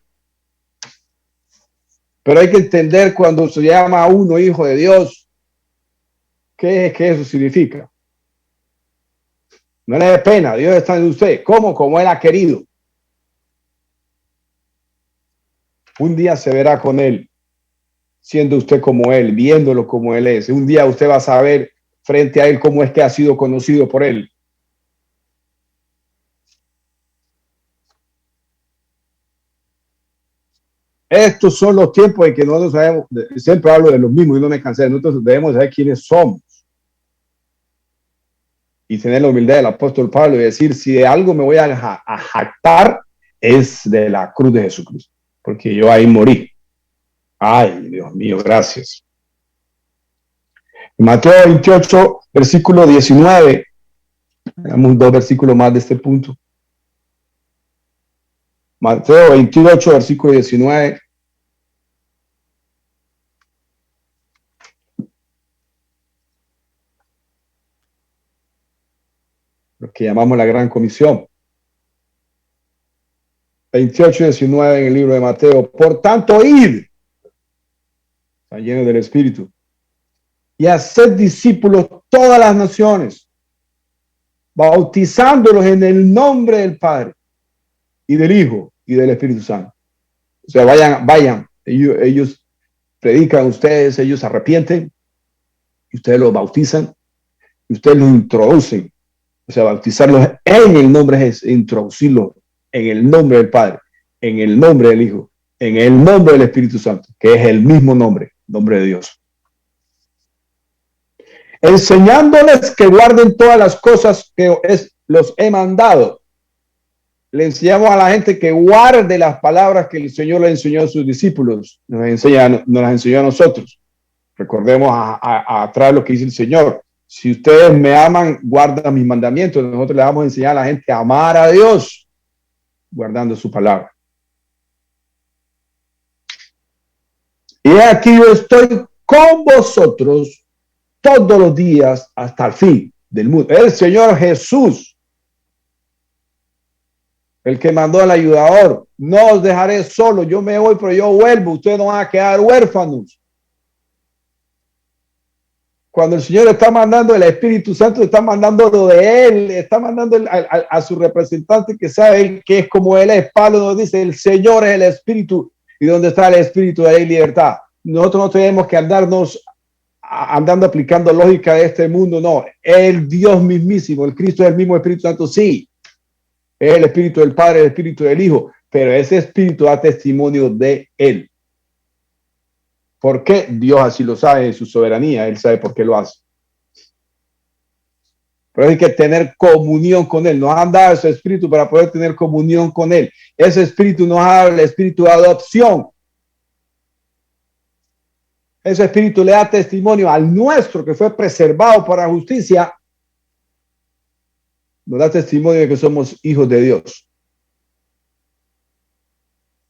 Pero hay que entender cuando se llama a uno hijo de Dios, ¿qué es que eso significa? No le dé pena, Dios está en usted. ¿Cómo? Como Él ha querido. Un día se verá con Él, siendo usted como Él, viéndolo como Él es. Un día usted va a saber frente a Él cómo es que ha sido conocido por Él. Estos son los tiempos en que nosotros sabemos, siempre hablo de los mismos y no me cansé, nosotros debemos saber quiénes somos y tener la humildad del apóstol Pablo y decir, si de algo me voy a jactar, es de la cruz de Jesucristo, porque yo ahí morí. Ay, Dios mío, gracias. Mateo 28, versículo 19, veamos 2 versículos más de este punto. Mateo 28, versículo 19. Lo que llamamos la gran comisión. 28 y 19 en el libro de Mateo. Por tanto, id, está lleno del Espíritu, y haced discípulos todas las naciones, bautizándolos en el nombre del Padre y del Hijo y del Espíritu Santo. O sea, vayan, ellos predican, ustedes, ellos arrepienten, y ustedes los bautizan, y ustedes los introducen. O sea, bautizarlos en el nombre es introducirlos en el nombre del Padre, en el nombre del Hijo, en el nombre del Espíritu Santo, que es el mismo nombre de Dios. Enseñándoles que guarden todas las cosas que los he mandado. Le enseñamos a la gente que guarde las palabras que el Señor le enseñó a sus discípulos. Nos las enseñó a nosotros. Recordemos atrás lo que dice el Señor. Si ustedes me aman, guardan mis mandamientos. Nosotros le vamos a enseñar a la gente a amar a Dios, guardando su palabra. Y aquí yo estoy con vosotros todos los días hasta el fin del mundo. El Señor Jesús, el que mandó al ayudador, no os dejaré solo, yo me voy, pero yo vuelvo, ustedes no van a quedar huérfanos. Cuando el Señor está mandando, el Espíritu Santo está mandando lo de Él, está mandando a su representante que sabe él, que es como Él es. Pablo nos dice, el Señor es el Espíritu, y donde está el Espíritu hay libertad. Nosotros no tenemos que andarnos andando aplicando lógica de este mundo, no. El Dios mismísimo, el Cristo es el mismo Espíritu Santo, sí. Es el Espíritu del Padre, el Espíritu del Hijo, pero ese Espíritu da testimonio de Él. ¿Por qué? Dios así lo sabe en su soberanía, Él sabe por qué lo hace. Pero hay que tener comunión con Él. Nos han dado ese Espíritu para poder tener comunión con Él. Ese Espíritu nos ha dado el Espíritu de adopción. Ese Espíritu le da testimonio al nuestro que fue preservado para justicia. Nos da testimonio de que somos hijos de Dios.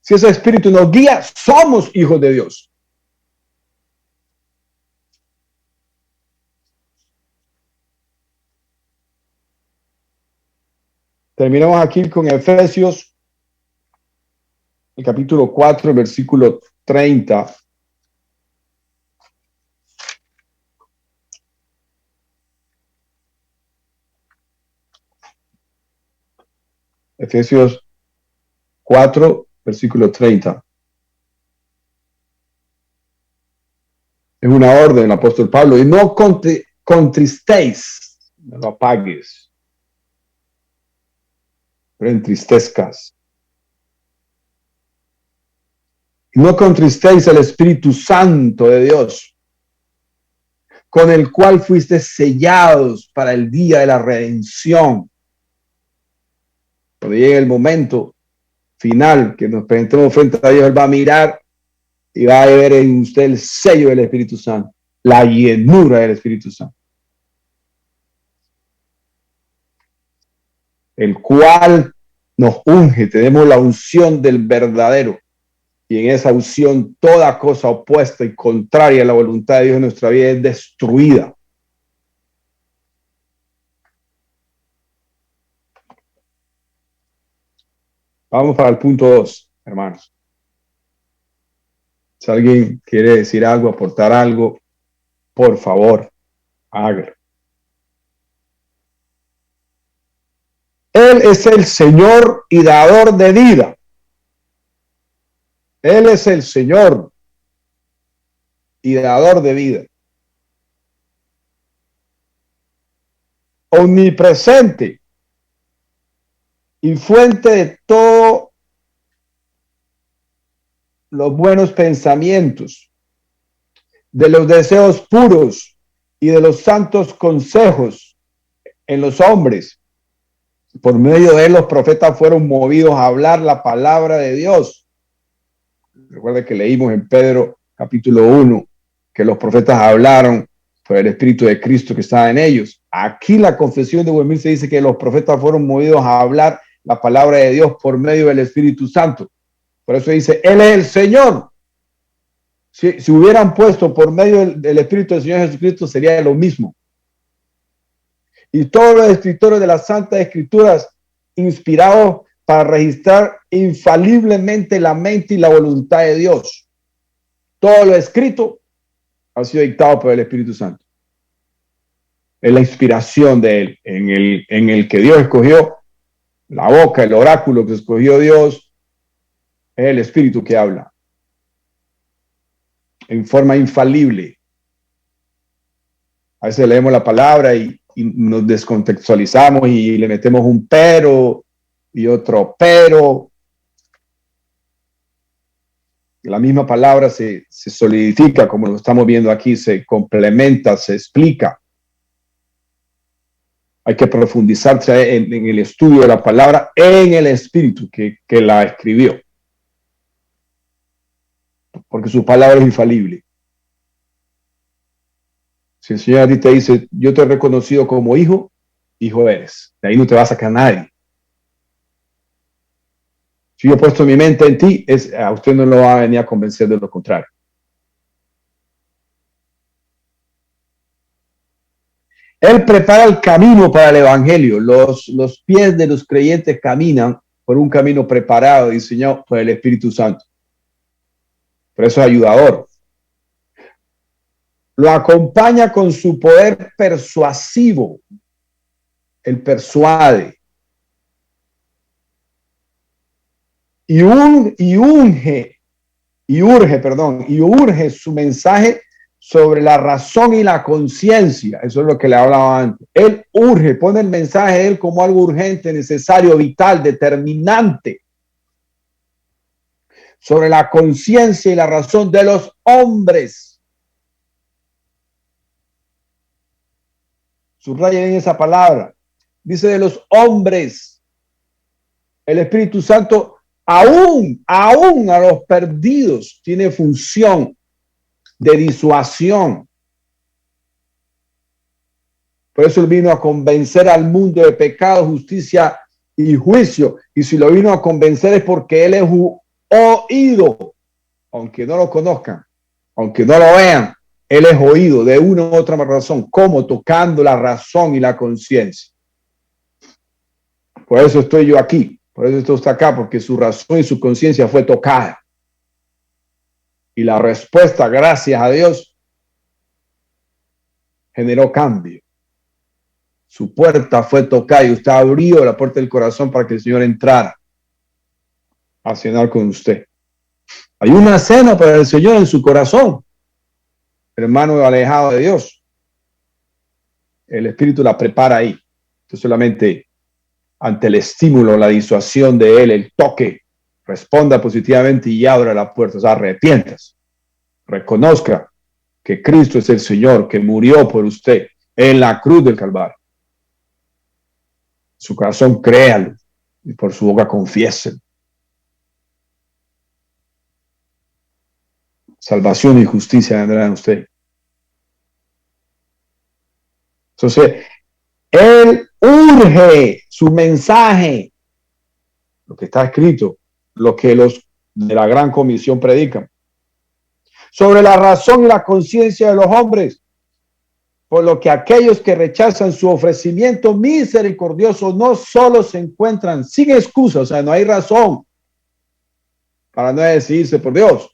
Si ese Espíritu nos guía, somos hijos de Dios. Terminamos aquí con Efesios, el capítulo 4, el versículo 30. Efesios 4, versículo 30. Es una orden del apóstol Pablo. Y no contristéis, no lo apagues, pero entristezcas. No contristéis el Espíritu Santo de Dios, con el cual fuiste sellados para el día de la redención. Cuando llegue el momento final que nos presentemos frente a Dios, Él va a mirar y va a ver en usted el sello del Espíritu Santo, la llenura del Espíritu Santo, el cual nos unge. Tenemos la unción del verdadero, y en esa unción toda cosa opuesta y contraria a la voluntad de Dios en nuestra vida es destruida. Vamos para el punto 2, hermanos. Si alguien quiere decir algo, aportar algo, por favor, hágalo. Él es el Señor y dador de vida. Él es el Señor y dador de vida. Omnipresente y fuente de todos los buenos pensamientos, de los deseos puros y de los santos consejos en los hombres. Por medio de él los profetas fueron movidos a hablar la palabra de Dios. Recuerda que leímos en Pedro capítulo 1 que los profetas hablaron por el Espíritu de Cristo que estaba en ellos. Aquí la confesión de Westminster dice que los profetas fueron movidos a hablar la palabra de Dios por medio del Espíritu Santo. Por eso dice, Él es el Señor. Si hubieran puesto por medio del Espíritu del Señor Jesucristo, sería lo mismo. Y todos los escritores de las Santas Escrituras, inspirados para registrar infaliblemente la mente y la voluntad de Dios. Todo lo escrito ha sido dictado por el Espíritu Santo. Es la inspiración de Él, en el que Dios escogió, la boca, el oráculo que escogió Dios, es el Espíritu que habla en forma infalible. A veces leemos la palabra y nos descontextualizamos y le metemos un pero y otro pero. La misma palabra se solidifica, como lo estamos viendo aquí, se complementa, se explica. Hay que profundizar en el estudio de la palabra en el Espíritu que la escribió. Porque su palabra es infalible. Si el Señor a ti te dice, yo te he reconocido como hijo, hijo eres. De ahí no te va a sacar nadie. Si yo he puesto mi mente en ti, a usted no lo va a venir a convencer de lo contrario. Él prepara el camino para el evangelio. Los pies de los creyentes caminan por un camino preparado, diseñado por el Espíritu Santo. Por eso es ayudador. Lo acompaña con su poder persuasivo. Él persuade. Y urge su mensaje sobre la razón y la conciencia. Eso es lo que le hablaba antes. Él urge, pone el mensaje de él como algo urgente, necesario, vital, determinante. Sobre la conciencia y la razón de los hombres. Subrayen esa palabra. Dice de los hombres. El Espíritu Santo aún a los perdidos tiene función de disuasión. Por eso él vino a convencer al mundo de pecado, justicia y juicio. Y si lo vino a convencer es porque él es oído, aunque no lo conozcan, aunque no lo vean, él es oído de una u otra razón, como tocando la razón y la conciencia. Por eso estoy yo aquí, por eso estoy acá, porque su razón y su conciencia fue tocada. Y la respuesta, gracias a Dios, generó cambio. Su puerta fue tocada y usted abrió la puerta del corazón para que el Señor entrara a cenar con usted. Hay una cena para el Señor en su corazón, hermano alejado de Dios. El Espíritu la prepara ahí. Usted solamente ante el estímulo, la disuasión de Él, el toque, responda positivamente y abra la puerta. O sea, arrepiéntase. Reconozca que Cristo es el Señor, que murió por usted en la cruz del Calvario. Su corazón créalo y por su boca confiéselo. Salvación y justicia vendrán en usted. Entonces, Él urge su mensaje, lo que está escrito, lo que los de la gran comisión predican, sobre la razón y la conciencia de los hombres, por lo que aquellos que rechazan su ofrecimiento misericordioso no solo se encuentran sin excusa, o sea, no hay razón para no decidirse por Dios,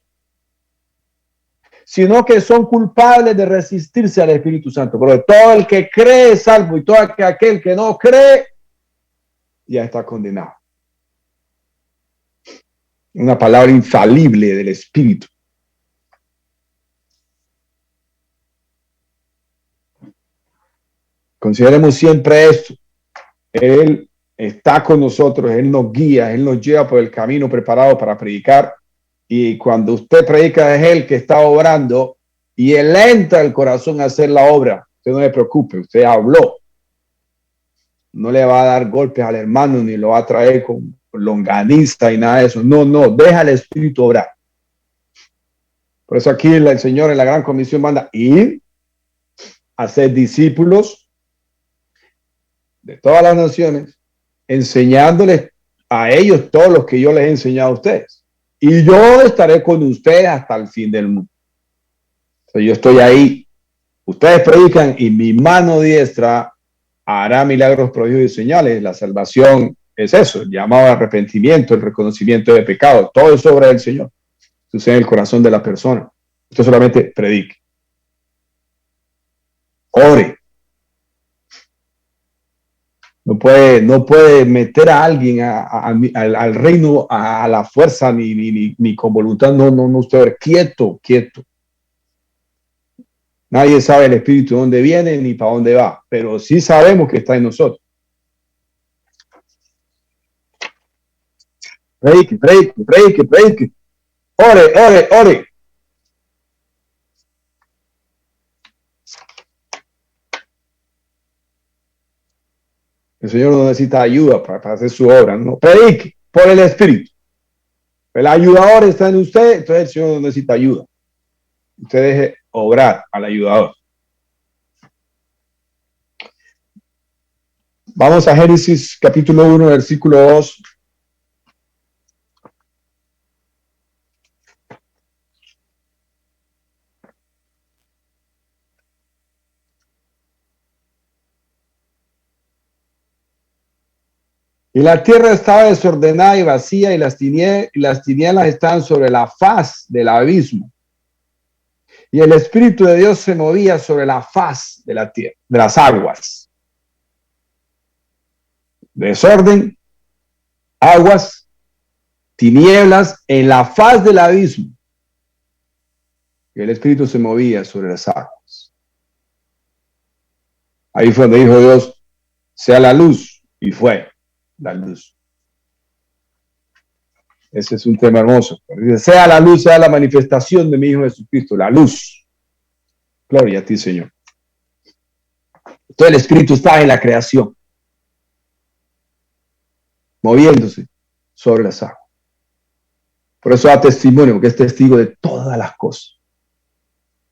sino que son culpables de resistirse al Espíritu Santo. Pero todo el que cree es salvo y todo aquel que no cree ya está condenado. Una palabra infalible del Espíritu. Consideremos siempre esto. Él está con nosotros, Él nos guía, Él nos lleva por el camino preparado para predicar. Y cuando usted predica es Él que está obrando y Él entra al corazón a hacer la obra. Usted no le preocupe, usted habló. No le va a dar golpes al hermano ni lo va a traer con longaniza y nada de eso. No, deja al Espíritu obrar. Por eso aquí el Señor en la gran comisión manda ir a ser discípulos de todas las naciones, enseñándoles a ellos todos los que yo les he enseñado a ustedes. Y yo estaré con ustedes hasta el fin del mundo. Entonces yo estoy ahí. Ustedes predican y mi mano diestra hará milagros, prodigios y señales. La salvación es eso, el llamado al arrepentimiento, el reconocimiento de pecado. Todo es obra del Señor. Sucede en el corazón de la persona. Usted solamente predique. Ore. No puede meter a alguien al reino a la fuerza ni con voluntad. No, usted quieto. Nadie sabe el Espíritu de dónde viene ni para dónde va, pero sí sabemos que está en nosotros. Predique. Ore. El Señor no necesita ayuda para hacer su obra, no. Predique por el Espíritu. El ayudador está en usted, entonces el Señor no necesita ayuda. Usted deje obrar al ayudador. Vamos a Génesis capítulo 1, versículo 2. Y la tierra estaba desordenada y vacía, y las tinieblas estaban sobre la faz del abismo. Y el Espíritu de Dios se movía sobre la faz de la tierra, de las aguas. Desorden, aguas, tinieblas en la faz del abismo. y el Espíritu se movía sobre las aguas. Ahí fue donde dijo Dios, sea la luz, y fue la luz. Ese es un tema hermoso. Dice, sea la luz, sea la manifestación de mi Hijo Jesucristo, la luz. Gloria a ti, Señor. Todo el Espíritu está en la creación, moviéndose sobre las aguas. Por eso da testimonio, porque es testigo de todas las cosas.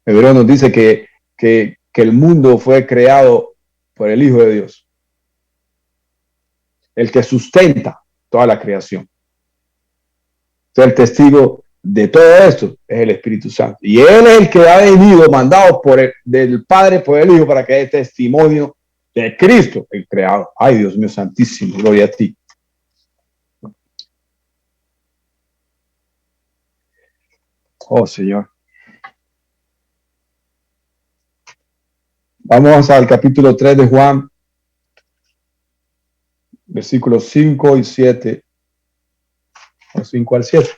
Hebreo nos dice que el mundo fue creado por el Hijo de Dios, el que sustenta toda la creación. Entonces, el testigo de todo esto es el Espíritu Santo. Y Él es el que ha venido, mandado del Padre por el Hijo, para que dé testimonio de Cristo, el Creador. Ay, Dios mío santísimo, gloria a ti. Oh, Señor. Vamos al capítulo 3 de Juan, versículos 5 y 7, o 5 al 7.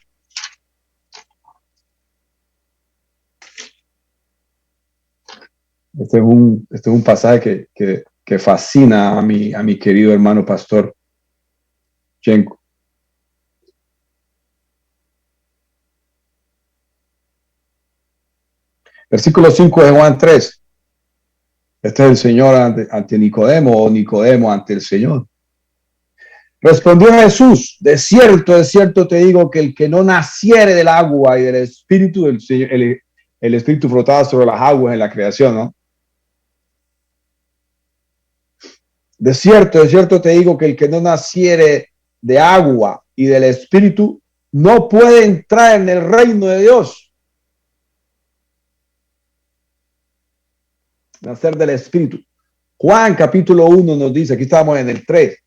Este es un pasaje que fascina a mi querido hermano pastor Jenko. Versículo 5 de Juan 3. Este es el Señor ante Nicodemo, o Nicodemo ante el Señor. Respondió Jesús, de cierto te digo que el que no naciere del agua y del Espíritu, el Espíritu flotaba sobre las aguas en la creación, ¿no? De cierto te digo que el que no naciere de agua y del Espíritu no puede entrar en el reino de Dios. Nacer del Espíritu. Juan capítulo 1 nos dice, aquí estamos en el 3,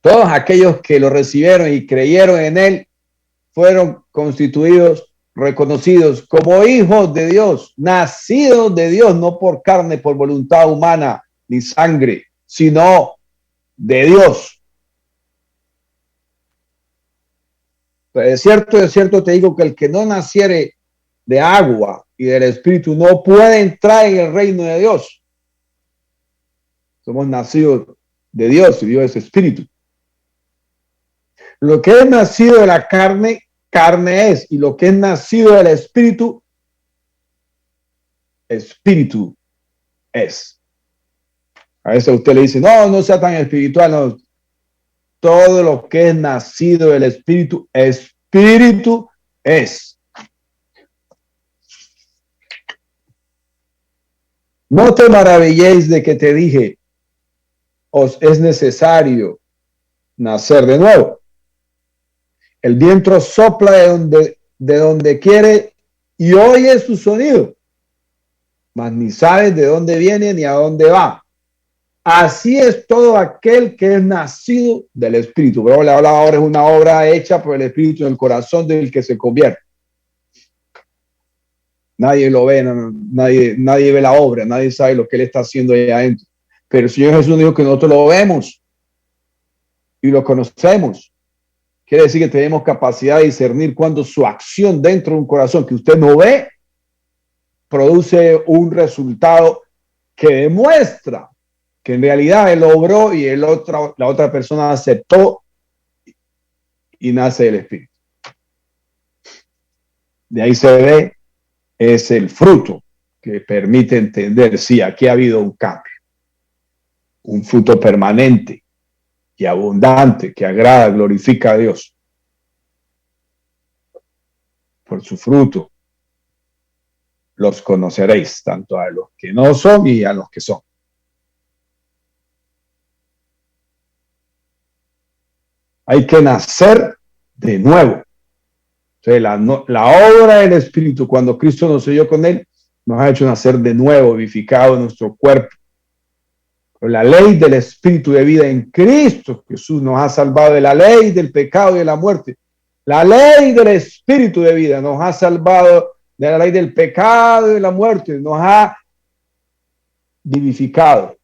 todos aquellos que lo recibieron y creyeron en él fueron constituidos, reconocidos como hijos de Dios, nacidos de Dios, no por carne, por voluntad humana ni sangre, sino de Dios. De cierto te digo que el que no naciere de agua y del Espíritu no puede entrar en el reino de Dios. Somos nacidos de Dios y Dios es Espíritu. Lo que es nacido de la carne, carne es, y lo que es nacido del Espíritu, Espíritu es. A veces usted le dice, no sea tan espiritual, no. Todo lo que es nacido del Espíritu, Espíritu es. No te maravilléis de que te dije, os es necesario nacer de nuevo. El viento sopla de donde quiere y oye su sonido, mas ni sabes de dónde viene ni a dónde va. Así es todo aquel que es nacido del Espíritu. Pero le hablaba ahora, es una obra hecha por el Espíritu en el corazón del que se convierte. Nadie lo ve, nadie ve la obra, nadie sabe lo que él está haciendo ahí adentro. Pero el Señor Jesús dijo que nosotros lo vemos y lo conocemos. Quiere decir que tenemos capacidad de discernir cuando su acción dentro de un corazón que usted no ve produce un resultado que demuestra que en realidad él obró y la otra persona aceptó y nace el Espíritu. De ahí se ve, es el fruto que permite entender, sí, aquí ha habido un cambio, un fruto permanente y abundante que agrada, glorifica a Dios. Por su fruto los conoceréis, tanto a los que no son y a los que son. Hay que nacer de nuevo. Entonces, la obra del Espíritu, cuando Cristo nos selló con él, nos ha hecho nacer de nuevo, vivificado en nuestro cuerpo. Pero la ley del Espíritu de vida en Cristo Jesús nos ha salvado de la ley del pecado y de la muerte. La ley del Espíritu de vida nos ha salvado de la ley del pecado y de la muerte. Nos ha vivificado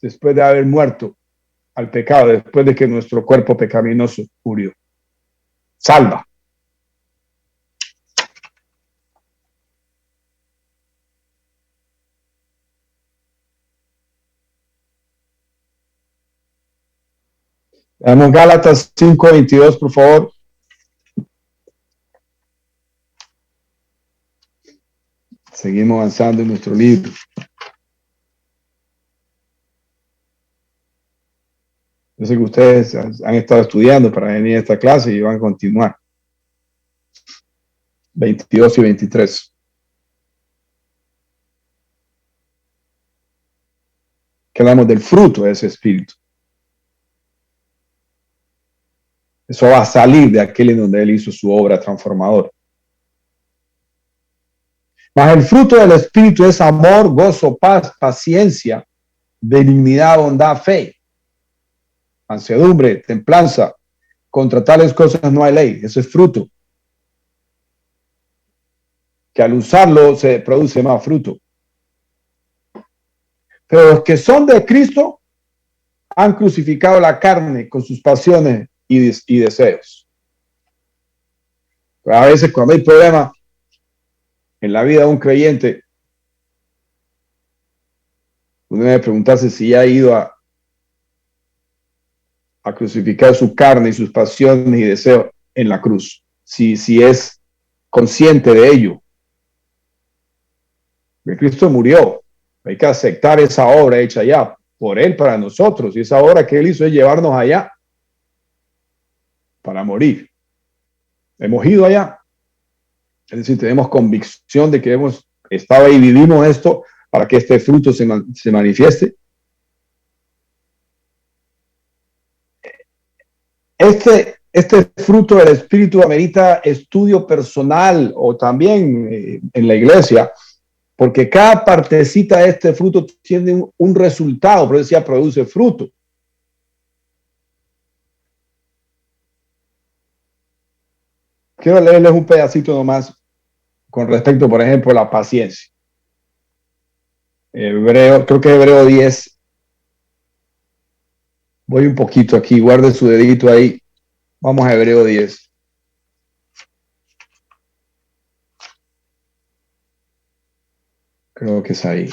después de haber muerto al pecado, después de que nuestro cuerpo pecaminoso murió. Salva. Veamos Gálatas 5:22, por favor. Seguimos avanzando en nuestro libro. Yo sé que ustedes han estado estudiando para venir a esta clase y van a continuar. 22 y 23. Que hablamos del fruto de ese espíritu. Eso va a salir de aquel en donde él hizo su obra transformadora. Mas el fruto del espíritu es amor, gozo, paz, paciencia, benignidad, bondad, fe, mansedumbre, templanza. Contra tales cosas no hay ley. Eso es fruto. Que al usarlo se produce más fruto. Pero los que son de Cristo han crucificado la carne con sus pasiones y deseos. Pero a veces cuando hay problemas en la vida de un creyente, uno debe preguntarse si ya ha ido a crucificar su carne y sus pasiones y deseos en la cruz. Si es consciente de ello. Que Cristo murió. Hay que aceptar esa obra hecha allá por Él para nosotros. Y esa obra que Él hizo es llevarnos allá para morir. Hemos ido allá. Es decir, tenemos convicción de que hemos estado ahí y vivimos esto para que este fruto se manifieste. Este fruto del Espíritu amerita estudio personal o también en la iglesia, porque cada partecita de este fruto tiene un resultado, por eso decía, produce fruto. Quiero leerles un pedacito nomás con respecto, por ejemplo, a la paciencia. Creo que Hebreo 10. Voy un poquito aquí, guarde su dedito ahí. Vamos a Hebreo 10. Creo que es ahí.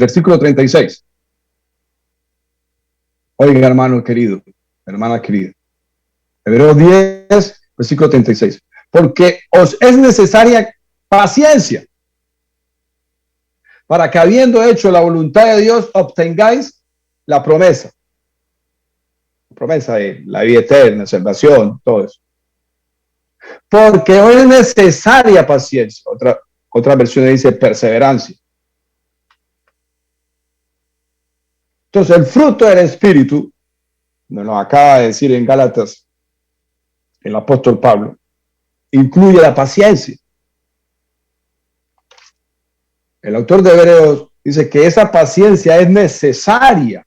Versículo 36. Oiga, hermano querido, hermana querida. Hebreos 10, versículo 36. Porque os es necesaria paciencia para que habiendo hecho la voluntad de Dios obtengáis la promesa. La promesa de la vida eterna, salvación, todo eso. Porque os es necesaria paciencia. Otra versión dice perseverancia. Entonces, el fruto del Espíritu, nos lo acaba de decir en Gálatas el apóstol Pablo, incluye la paciencia. El autor de Hebreos dice que esa paciencia es necesaria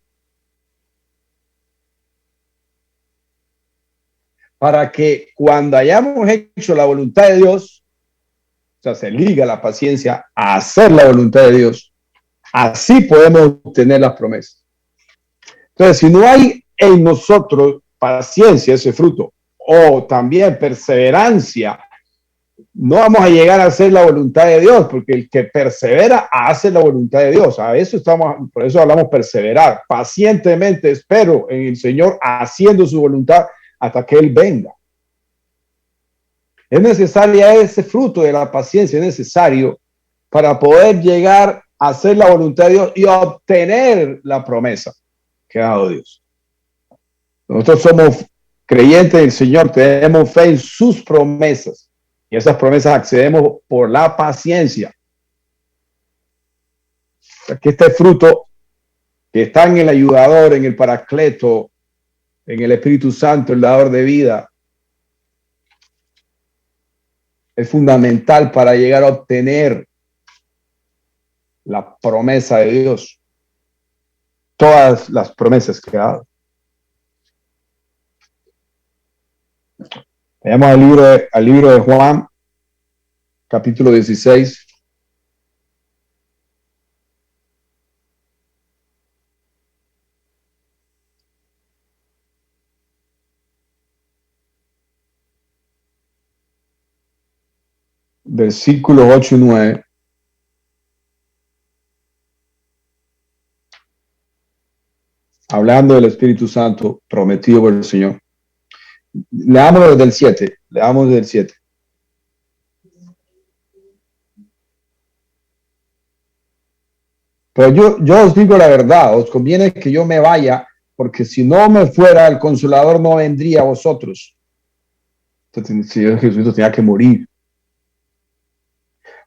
para que cuando hayamos hecho la voluntad de Dios, o sea, se liga la paciencia a hacer la voluntad de Dios, así podemos obtener las promesas. Entonces, si no hay en nosotros paciencia, ese fruto, o también perseverancia, no vamos a llegar a hacer la voluntad de Dios, porque el que persevera hace la voluntad de Dios. A eso por eso hablamos perseverar. Pacientemente espero en el Señor haciendo su voluntad hasta que Él venga. Es necesaria ese fruto de la paciencia, es necesario para poder llegar a hacer la voluntad de Dios y obtener la promesa que ha dado Dios. Nosotros somos creyentes del Señor, tenemos fe en sus promesas y esas promesas accedemos por la paciencia. Que este fruto que está en el ayudador, en el paracleto, en el Espíritu Santo, el dador de vida, es fundamental para llegar a obtener la promesa de Dios. Todas las promesas que ha dado. Vayamos al libro de Juan, capítulo 16. versículos 8 y 9. Hablando del Espíritu Santo prometido por el Señor. Leamos desde el 7. Leamos desde el 7. Pues yo os digo la verdad, os conviene que yo me vaya, porque si no me fuera, el Consolador no vendría a vosotros. Entonces, el Señor Jesucristo tenía que morir.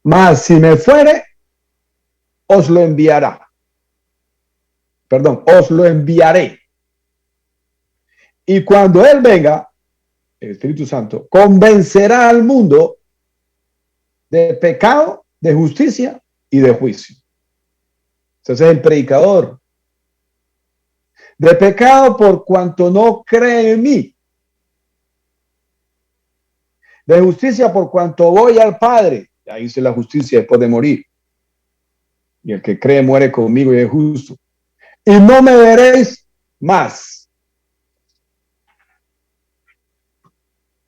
Mas si me fuere, os lo enviará. Perdón, os lo enviaré. Y cuando Él venga, el Espíritu Santo, convencerá al mundo de pecado, de justicia y de juicio. Entonces el predicador. De pecado por cuanto no cree en mí. De justicia por cuanto voy al Padre. Ahí hice la justicia después de morir. Y el que cree muere conmigo y es justo. Y no me veréis más.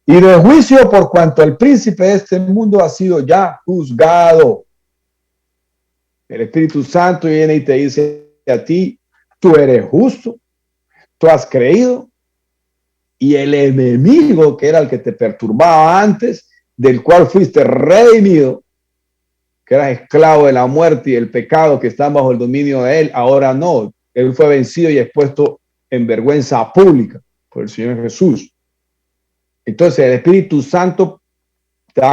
Y de juicio por cuanto el príncipe de este mundo ha sido ya juzgado. El Espíritu Santo viene y te dice a ti, tú eres justo, tú has creído, y el enemigo que era el que te perturbaba antes, del cual fuiste redimido, que eras esclavo de la muerte y el pecado que está bajo el dominio de él, ahora no, él fue vencido y expuesto en vergüenza pública por el Señor Jesús. Entonces el Espíritu Santo te va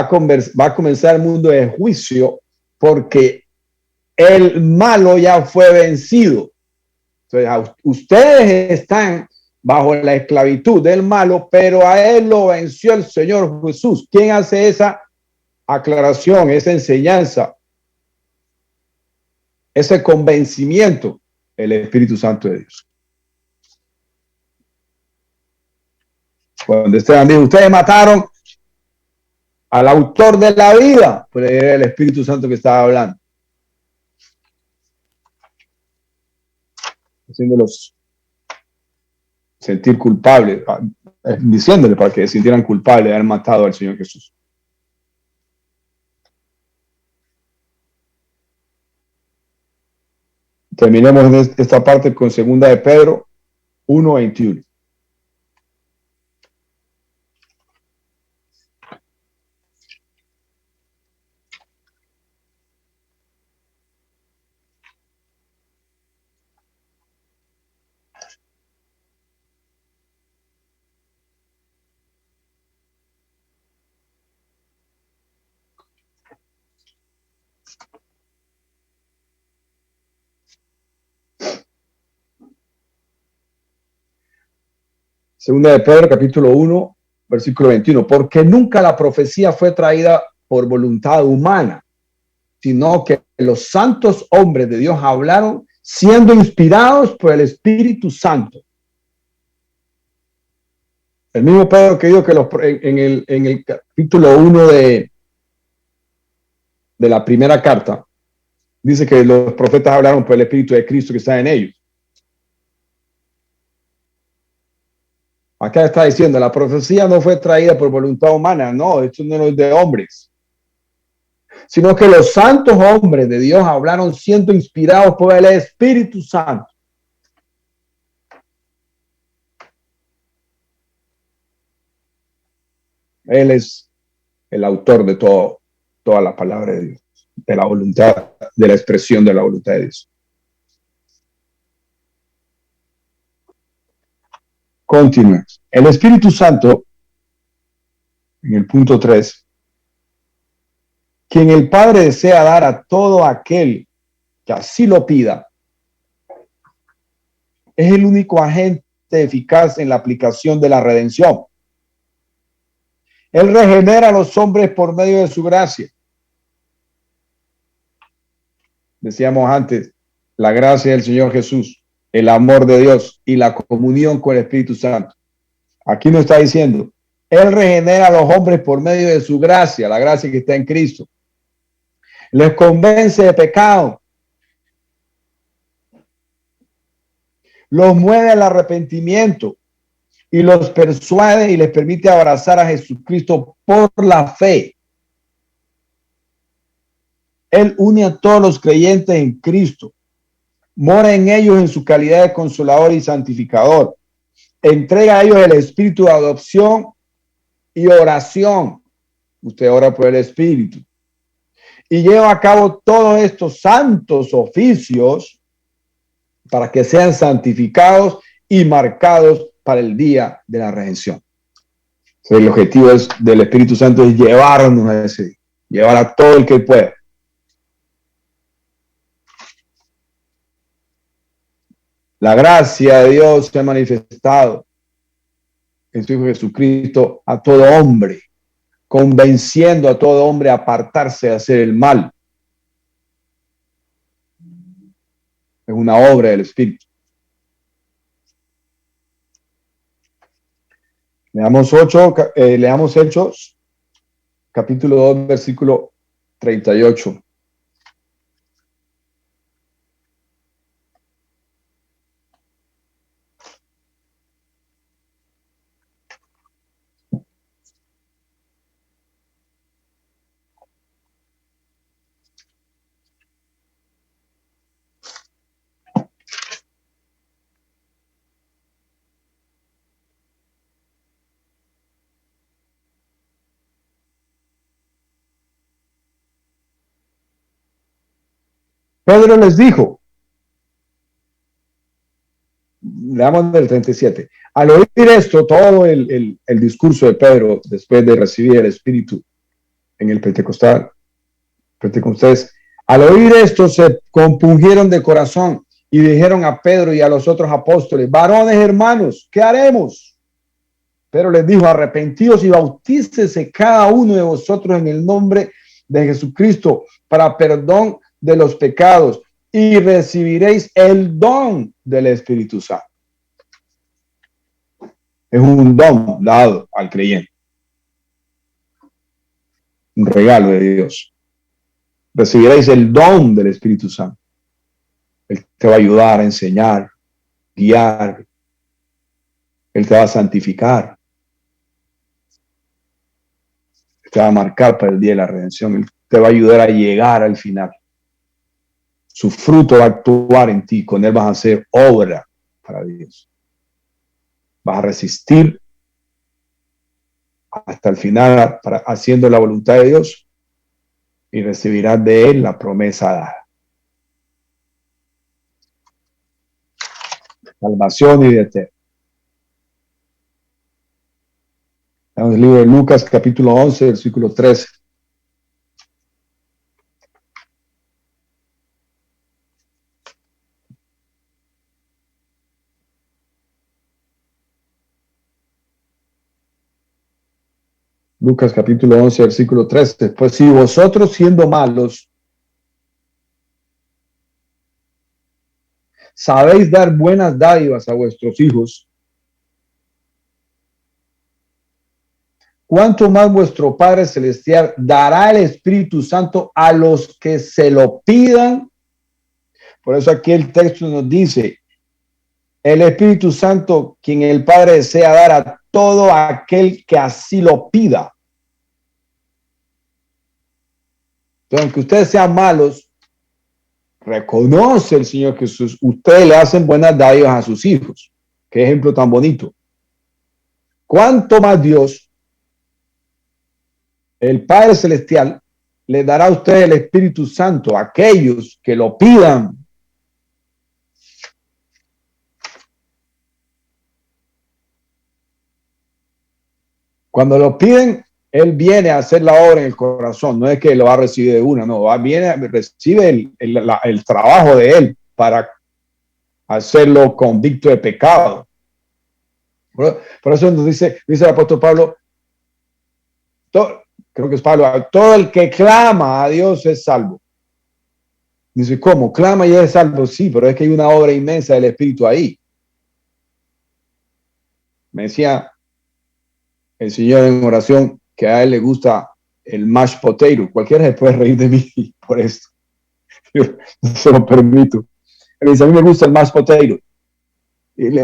a comenzar el mundo de juicio porque el malo ya fue vencido. Entonces, ustedes están bajo la esclavitud del malo, pero a él lo venció el Señor Jesús. ¿Quién hace esa aclaración, esa enseñanza, ese convencimiento? El Espíritu Santo de Dios. Cuando Esteban dijo, ustedes mataron al autor de la vida, pues era el Espíritu Santo que estaba hablando. Haciéndolos sentir culpables, diciéndole para que se sintieran culpables de haber matado al Señor Jesús. Terminemos esta parte con 2 de Pedro 1:21. Segunda de Pedro, capítulo 1, versículo 21. Porque nunca la profecía fue traída por voluntad humana, sino que los santos hombres de Dios hablaron siendo inspirados por el Espíritu Santo. El mismo Pedro que dijo que en el capítulo 1 de la primera carta, dice que los profetas hablaron por el Espíritu de Cristo que está en ellos. Acá está diciendo, la profecía no fue traída por voluntad humana, no, esto no es de hombres, sino que los santos hombres de Dios hablaron siendo inspirados por el Espíritu Santo. Él es el autor de toda la palabra de Dios, de la voluntad, de la expresión de la voluntad de Dios. Continuemos. El Espíritu Santo, en el punto 3, quien el Padre desea dar a todo aquel que así lo pida, es el único agente eficaz en la aplicación de la redención. Él regenera a los hombres por medio de su gracia. Decíamos antes, la gracia del Señor Jesús, el amor de Dios y la comunión con el Espíritu Santo. Aquí nos está diciendo, Él regenera a los hombres por medio de su gracia, la gracia que está en Cristo. Les convence de pecado. Los mueve al arrepentimiento y los persuade y les permite abrazar a Jesucristo por la fe. Él une a todos los creyentes en Cristo. Mora en ellos en su calidad de consolador y santificador. Entrega a ellos el espíritu de adopción y oración. Usted ora por el espíritu. Y lleva a cabo todos estos santos oficios para que sean santificados y marcados para el día de la redención. El objetivo del Espíritu Santo es llevarnos a ese día, llevar a todo el que pueda. La gracia de Dios se ha manifestado en su Hijo Jesucristo a todo hombre, convenciendo a todo hombre a apartarse de hacer el mal. Es una obra del Espíritu. Leamos Hechos, capítulo 2, versículo 38. Pedro les dijo, leamos del 37, al oír esto, todo el discurso de Pedro, después de recibir el Espíritu en el Pentecostés, al oír esto se compungieron de corazón y dijeron a Pedro y a los otros apóstoles, varones hermanos, ¿qué haremos? Pedro les dijo, arrepentidos y bautícese cada uno de vosotros en el nombre de Jesucristo para perdón de los pecados y recibiréis el don del Espíritu Santo. Es un don dado al creyente. Un regalo de Dios. Recibiréis el don del Espíritu Santo. Él te va a ayudar a enseñar, guiar. Él te va a santificar. Te va a marcar para el día de la redención. Él te va a ayudar a llegar al final. Su fruto va a actuar en ti. Con él vas a hacer obra para Dios. Vas a resistir hasta el final haciendo la voluntad de Dios y recibirás de él la promesa dada. Salvación y de eterno. En el libro de Lucas, capítulo 11, versículo 13. Lucas capítulo 11, versículo 13. Pues si vosotros siendo malos sabéis dar buenas dádivas a vuestros hijos, ¿cuánto más vuestro Padre Celestial dará el Espíritu Santo a los que se lo pidan? Por eso aquí el texto nos dice, el Espíritu Santo, quien el Padre desea dar a todo aquel que así lo pida. Entonces, aunque ustedes sean malos, reconoce el Señor que ustedes le hacen buenas dádivas a sus hijos. Qué ejemplo tan bonito. ¿Cuánto más Dios, el Padre Celestial, le dará a ustedes el Espíritu Santo a aquellos que lo pidan? Cuando lo piden, Él viene a hacer la obra en el corazón. No es que lo va a recibir de una, no. Recibe el trabajo de Él para hacerlo convicto de pecado. Por eso nos dice el apóstol Pablo, creo que es Pablo, todo el que clama a Dios es salvo. Dice, ¿cómo? Clama y es salvo. Sí, pero es que hay una obra inmensa del Espíritu ahí. Me decía el Señor en oración que a él le gusta el mashed potato. Cualquiera se puede reír de mí por esto. Yo no se lo permito. Él dice, a mí me gusta el mashed potato.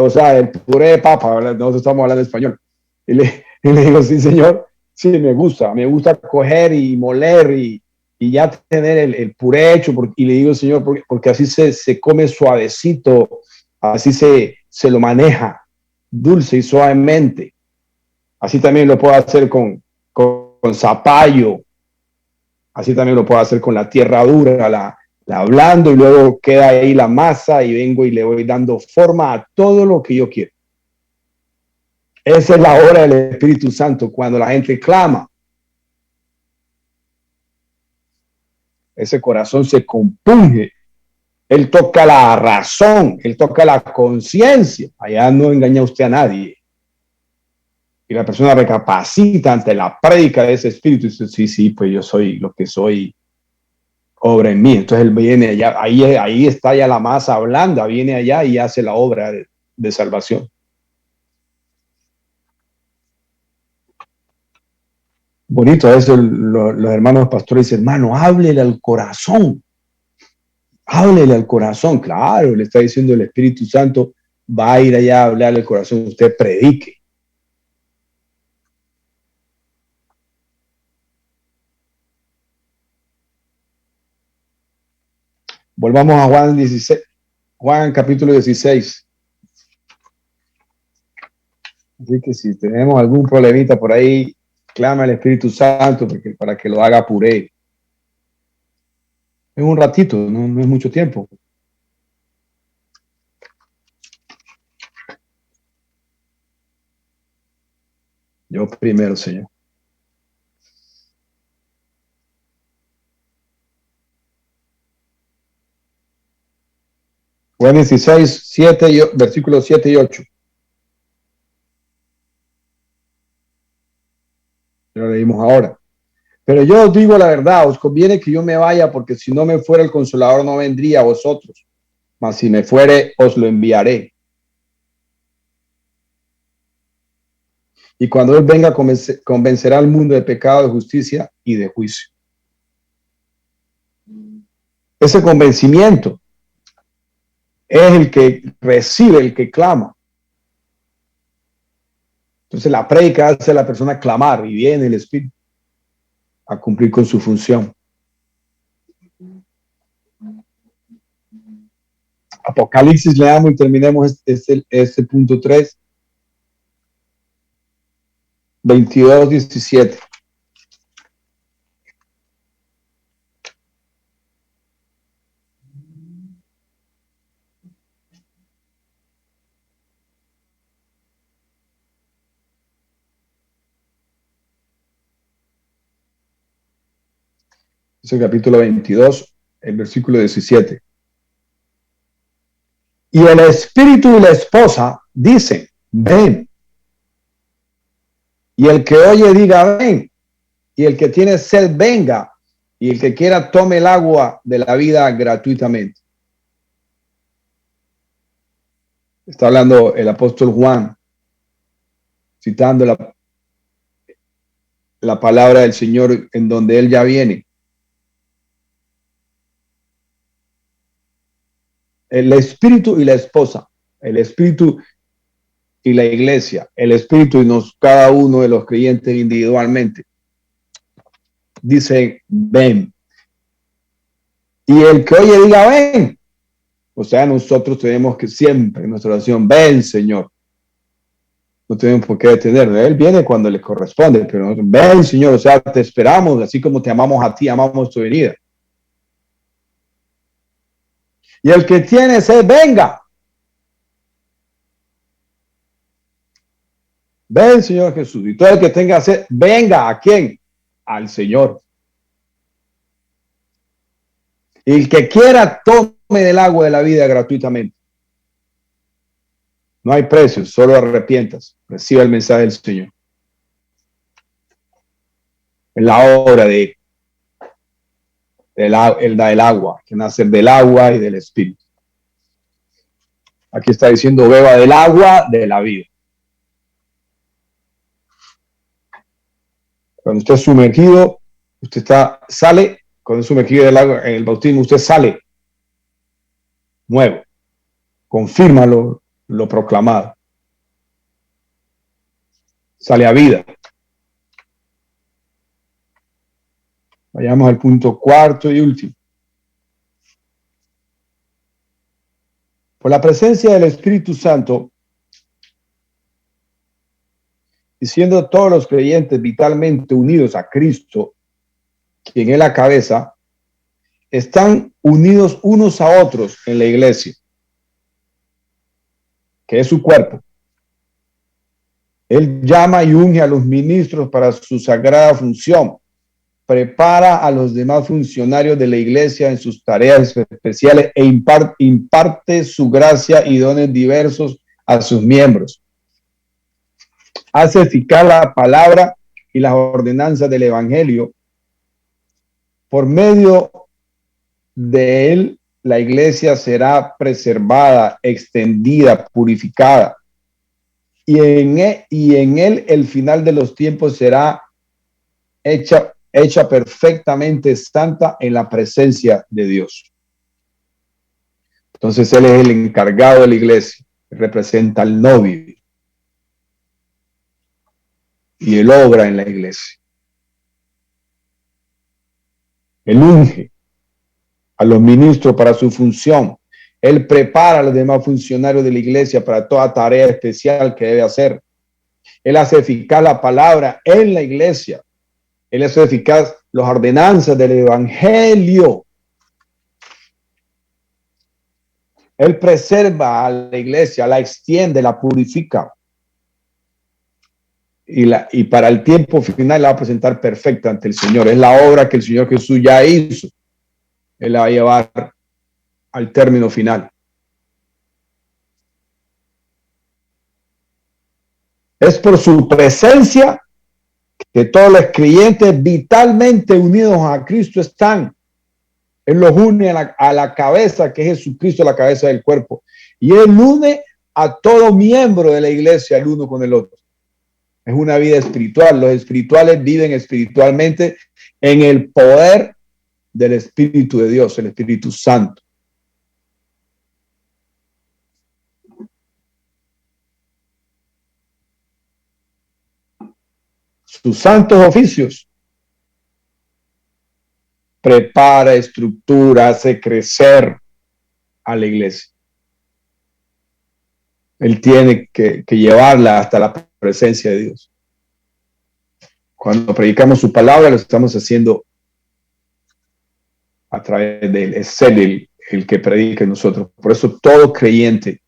O sea, el puré de papa, ¿verdad? Nosotros estamos hablando español. Y le digo, sí, Señor, sí, me gusta coger y moler y y ya tener el puré hecho, y le digo, Señor, porque así se come suavecito, así se lo maneja, dulce y suavemente. Así también lo puedo hacer con zapallo, así también lo puedo hacer con la tierra dura, la blando, y luego queda ahí la masa y vengo y le voy dando forma a todo lo que yo quiero. Esa es la obra del Espíritu Santo, cuando la gente clama. Ese corazón se compunge. Él toca la razón, él toca la conciencia. Allá no engaña usted a nadie. Y la persona recapacita ante la prédica de ese espíritu y dice, sí, pues yo soy lo que soy, obra en mí. Entonces él viene allá, ahí está ya la masa blanda, viene allá y hace la obra de salvación. Bonito eso, los hermanos pastores dicen, hermano, háblele al corazón. Háblele al corazón, claro, le está diciendo el Espíritu Santo, va a ir allá a hablarle al corazón, usted predique. Volvamos a Juan 16, Juan capítulo 16. Así que si tenemos algún problemita por ahí, clama al Espíritu Santo para que lo haga puré. Es un ratito, no es mucho tiempo. Yo primero, Señor. Juan 16, 7 versículos 7 y 8. Lo leímos ahora. Pero yo os digo la verdad, os conviene que yo me vaya, porque si no me fuera el Consolador no vendría a vosotros, mas si me fuere os lo enviaré. Y cuando él venga convencerá al mundo de pecado, de justicia y de juicio. Ese convencimiento es el que recibe, el que clama. Entonces la prédica hace a la persona clamar y viene el Espíritu a cumplir con su función. Apocalipsis, leamos y terminemos este punto 3. 22, 17. Es el capítulo 22, el versículo 17. Y el espíritu y la esposa dicen, ven. Y el que oye diga, ven. Y el que tiene sed, venga. Y el que quiera, tome el agua de la vida gratuitamente. Está hablando el apóstol Juan, citando la palabra del Señor en donde él ya viene. El espíritu y la esposa, el espíritu y la iglesia, el espíritu y cada uno de los creyentes individualmente. Dice, ven. Y el que oye diga, ven. O sea, nosotros tenemos que siempre en nuestra oración, ven, Señor. No tenemos por qué detenerlo. Él viene cuando le corresponde, pero nosotros, ven, Señor, o sea, te esperamos, así como te amamos a ti, amamos tu venida. Y el que tiene sed, venga. Ven, Señor Jesús. Y todo el que tenga sed, venga. ¿A quién? Al Señor. Y el que quiera, tome del agua de la vida gratuitamente. No hay precio, solo arrepientas. Reciba el mensaje del Señor. En la obra de Él da el agua, que nace del agua y del Espíritu. Aquí está diciendo, beba del agua de la vida. Cuando usted es sumergido, usted sale, cuando es sumergido del agua, en el bautismo, usted sale nuevo. Confirma lo proclamado. Sale a vida. Vayamos al punto cuarto y último. Por la presencia del Espíritu Santo, y siendo todos los creyentes vitalmente unidos a Cristo, quien es la cabeza, están unidos unos a otros en la iglesia, que es su cuerpo. Él llama y unge a los ministros para su sagrada función, prepara a los demás funcionarios de la iglesia en sus tareas especiales e imparte su gracia y dones diversos a sus miembros. Hace eficaz la palabra y las ordenanzas del evangelio. Por medio de él, la iglesia será preservada, extendida, purificada. Y en él el final de los tiempos será hecha perfectamente santa en la presencia de Dios. Entonces él es el encargado de la iglesia, representa al novio y él obra en la iglesia. Él unge a los ministros para su función. Él prepara a los demás funcionarios de la iglesia para toda tarea especial que debe hacer. Él hace eficaz la palabra en la iglesia. Él hace eficaz las ordenanzas del evangelio. Él preserva a la iglesia, la extiende, la purifica. Y para el tiempo final la va a presentar perfecta ante el Señor. Es la obra que el Señor Jesús ya hizo. Él la va a llevar al término final. Es por su presencia que todos los creyentes vitalmente unidos a Cristo están. Él los une a la cabeza, que es Jesucristo, la cabeza del cuerpo. Y Él une a todo miembro de la iglesia, el uno con el otro. Es una vida espiritual. Los espirituales viven espiritualmente en el poder del Espíritu de Dios, el Espíritu Santo. Sus santos oficios. Prepara, estructura, hace crecer a la iglesia. Él tiene que llevarla hasta la presencia de Dios. Cuando predicamos su palabra, lo estamos haciendo a través de él. Es él el que predica en nosotros. Por eso todo creyente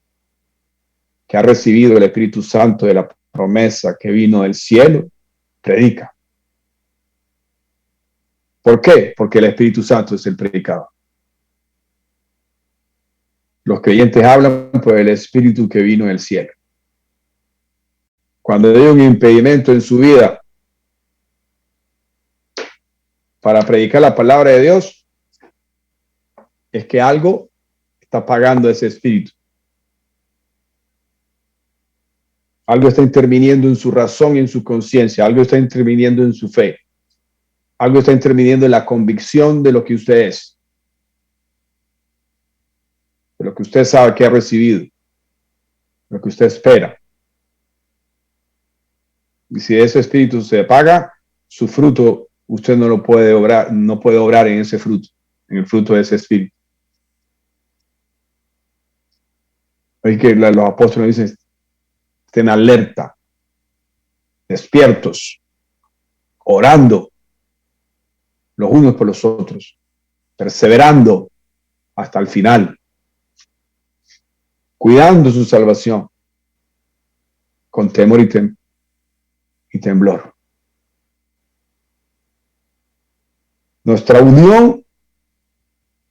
que ha recibido el Espíritu Santo de la promesa que vino del cielo, predica. ¿Por qué? Porque el Espíritu Santo es el predicador. Los creyentes hablan por el Espíritu que vino del cielo. Cuando hay un impedimento en su vida para predicar la palabra de Dios, es que algo está pagando ese espíritu. Algo está interviniendo en su razón y en su conciencia. Algo está interviniendo en su fe. Algo está interviniendo en la convicción de lo que usted es. De lo que usted sabe que ha recibido. De lo que usted espera. Y si ese espíritu se apaga, su fruto, usted no lo puede obrar, no puede obrar en ese fruto, en el fruto de ese espíritu. Hay que los apóstoles dicen, estén alerta, despiertos, orando los unos por los otros, perseverando hasta el final, cuidando su salvación con temor y temblor. Nuestra unión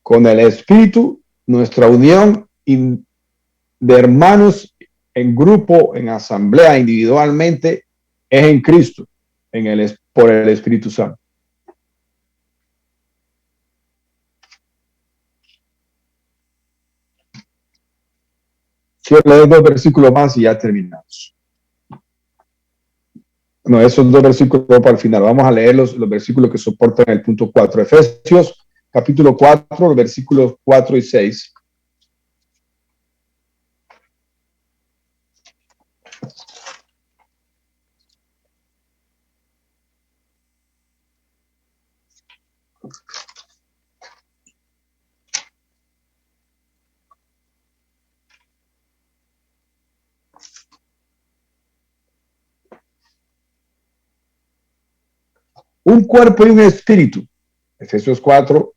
con el Espíritu, nuestra unión de hermanos en grupo, en asamblea, individualmente, es en Cristo, por el Espíritu Santo. Quiero leer 2 versículos más y ya terminamos. No, esos 2 versículos para el final. Vamos a leer los versículos que soportan el punto 4. Efesios, capítulo 4, los versículos 4 y 6. Un cuerpo y un espíritu. Efesios 4.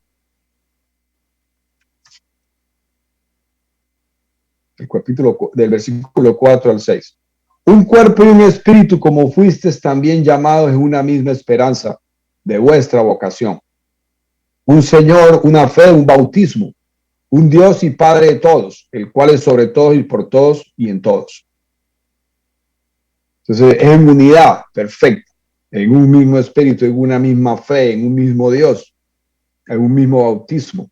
El capítulo del versículo 4 al 6. Un cuerpo y un espíritu, como fuisteis también llamados en una misma esperanza de vuestra vocación. Un Señor, una fe, un bautismo, un Dios y Padre de todos, el cual es sobre todos y por todos y en todos. Entonces, es en unidad perfecta, en un mismo espíritu, en una misma fe, en un mismo Dios, en un mismo bautismo.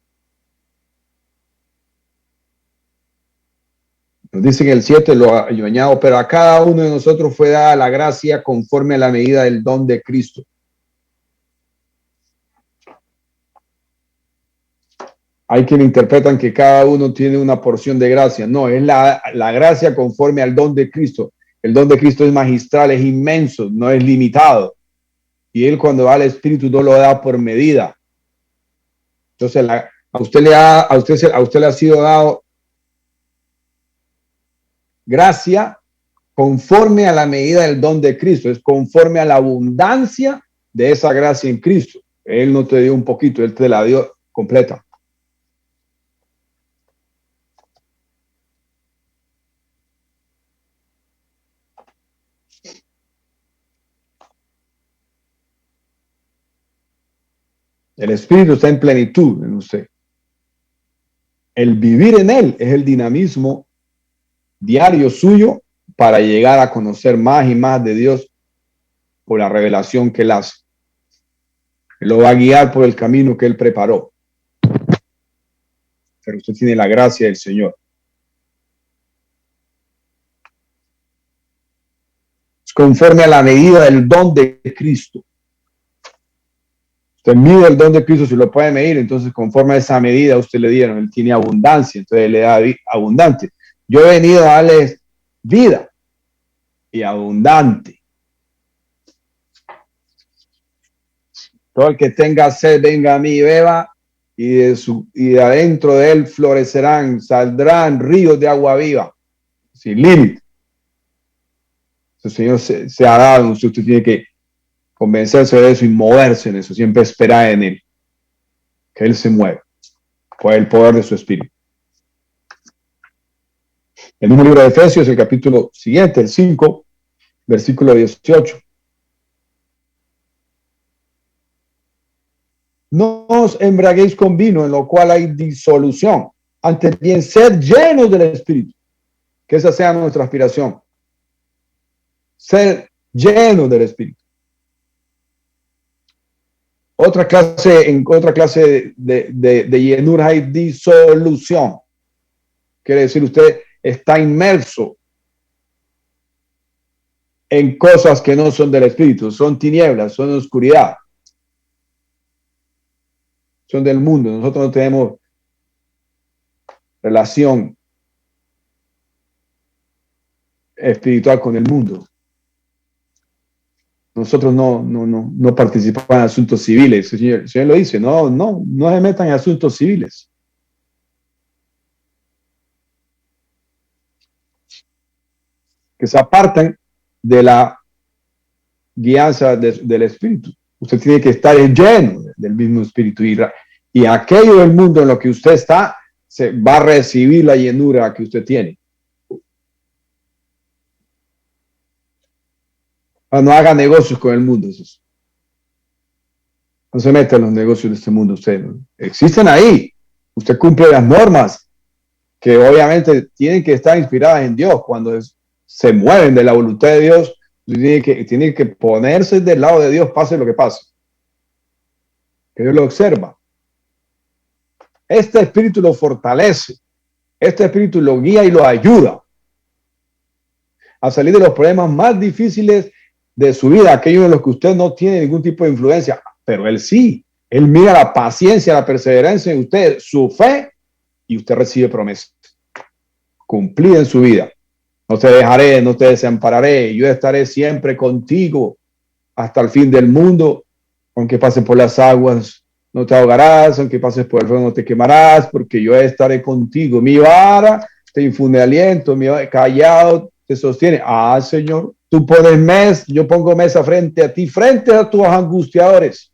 Nos dice en el 7, lo añado, pero a cada uno de nosotros fue dada la gracia conforme a la medida del don de Cristo. Hay quienes interpretan que cada uno tiene una porción de gracia. No, es la gracia conforme al don de Cristo. El don de Cristo es magistral, es inmenso, no es limitado. Y Él cuando da el Espíritu no lo da por medida. Entonces a usted le ha sido dado gracia conforme a la medida del don de Cristo, es conforme a la abundancia de esa gracia en Cristo. Él no te dio un poquito, Él te la dio completa. El Espíritu está en plenitud en usted. El vivir en Él es el dinamismo diario suyo para llegar a conocer más y más de Dios por la revelación que Él hace. Él lo va a guiar por el camino que Él preparó. Pero usted tiene la gracia del Señor. Es conforme a la medida del don de Cristo. Usted mide el don de Cristo, si lo puede medir, entonces conforme a esa medida usted le dieron, Él tiene abundancia, entonces le da abundante. Yo he venido a darles vida y abundante. Todo el que tenga sed, venga a mí y beba, y de adentro de él florecerán, saldrán ríos de agua viva, sin límite. El Señor se ha dado, usted tiene que convencerse de eso y moverse en eso, siempre esperar en Él, que Él se mueva por el poder de su Espíritu. El mismo libro de Efesios, el capítulo siguiente, el 5, versículo 18. No os embriaguéis con vino, en lo cual hay disolución. Antes bien, sed llenos del Espíritu. Que esa sea nuestra aspiración. Ser llenos del Espíritu. En otra clase de llenura hay disolución. Quiere decir, usted está inmerso en cosas que no son del Espíritu, son tinieblas, son oscuridad, son del mundo. Nosotros no tenemos relación espiritual con el mundo. Nosotros no participamos en asuntos civiles. El Señor lo dice, no se metan en asuntos civiles. Que se apartan de la guianza del Espíritu. Usted tiene que estar lleno del mismo Espíritu y aquello del mundo en lo que usted está se va a recibir la llenura que usted tiene. No haga negocios con el mundo. No se meta en los negocios de este mundo. Usted, existen ahí. Usted cumple las normas que obviamente tienen que estar inspiradas en Dios. Cuando se mueven de la voluntad de Dios, tiene que ponerse del lado de Dios, pase lo que pase. Que Dios lo observa. Este espíritu lo fortalece. Este espíritu lo guía y lo ayuda a salir de los problemas más difíciles de su vida, aquellos en los que usted no tiene ningún tipo de influencia, pero Él sí. Él mira la paciencia, la perseverancia en usted, su fe, y usted recibe promesas cumplidas en su vida. No te dejaré, no te desampararé, yo estaré siempre contigo hasta el fin del mundo, aunque pase por las aguas, no te ahogarás, aunque pases por el fuego no te quemarás, porque yo estaré contigo. Mi vara te infunde aliento, mi callado te sostiene. Ah, Señor, tú pones mesa, yo pongo mesa frente a ti, frente a tus angustiadores.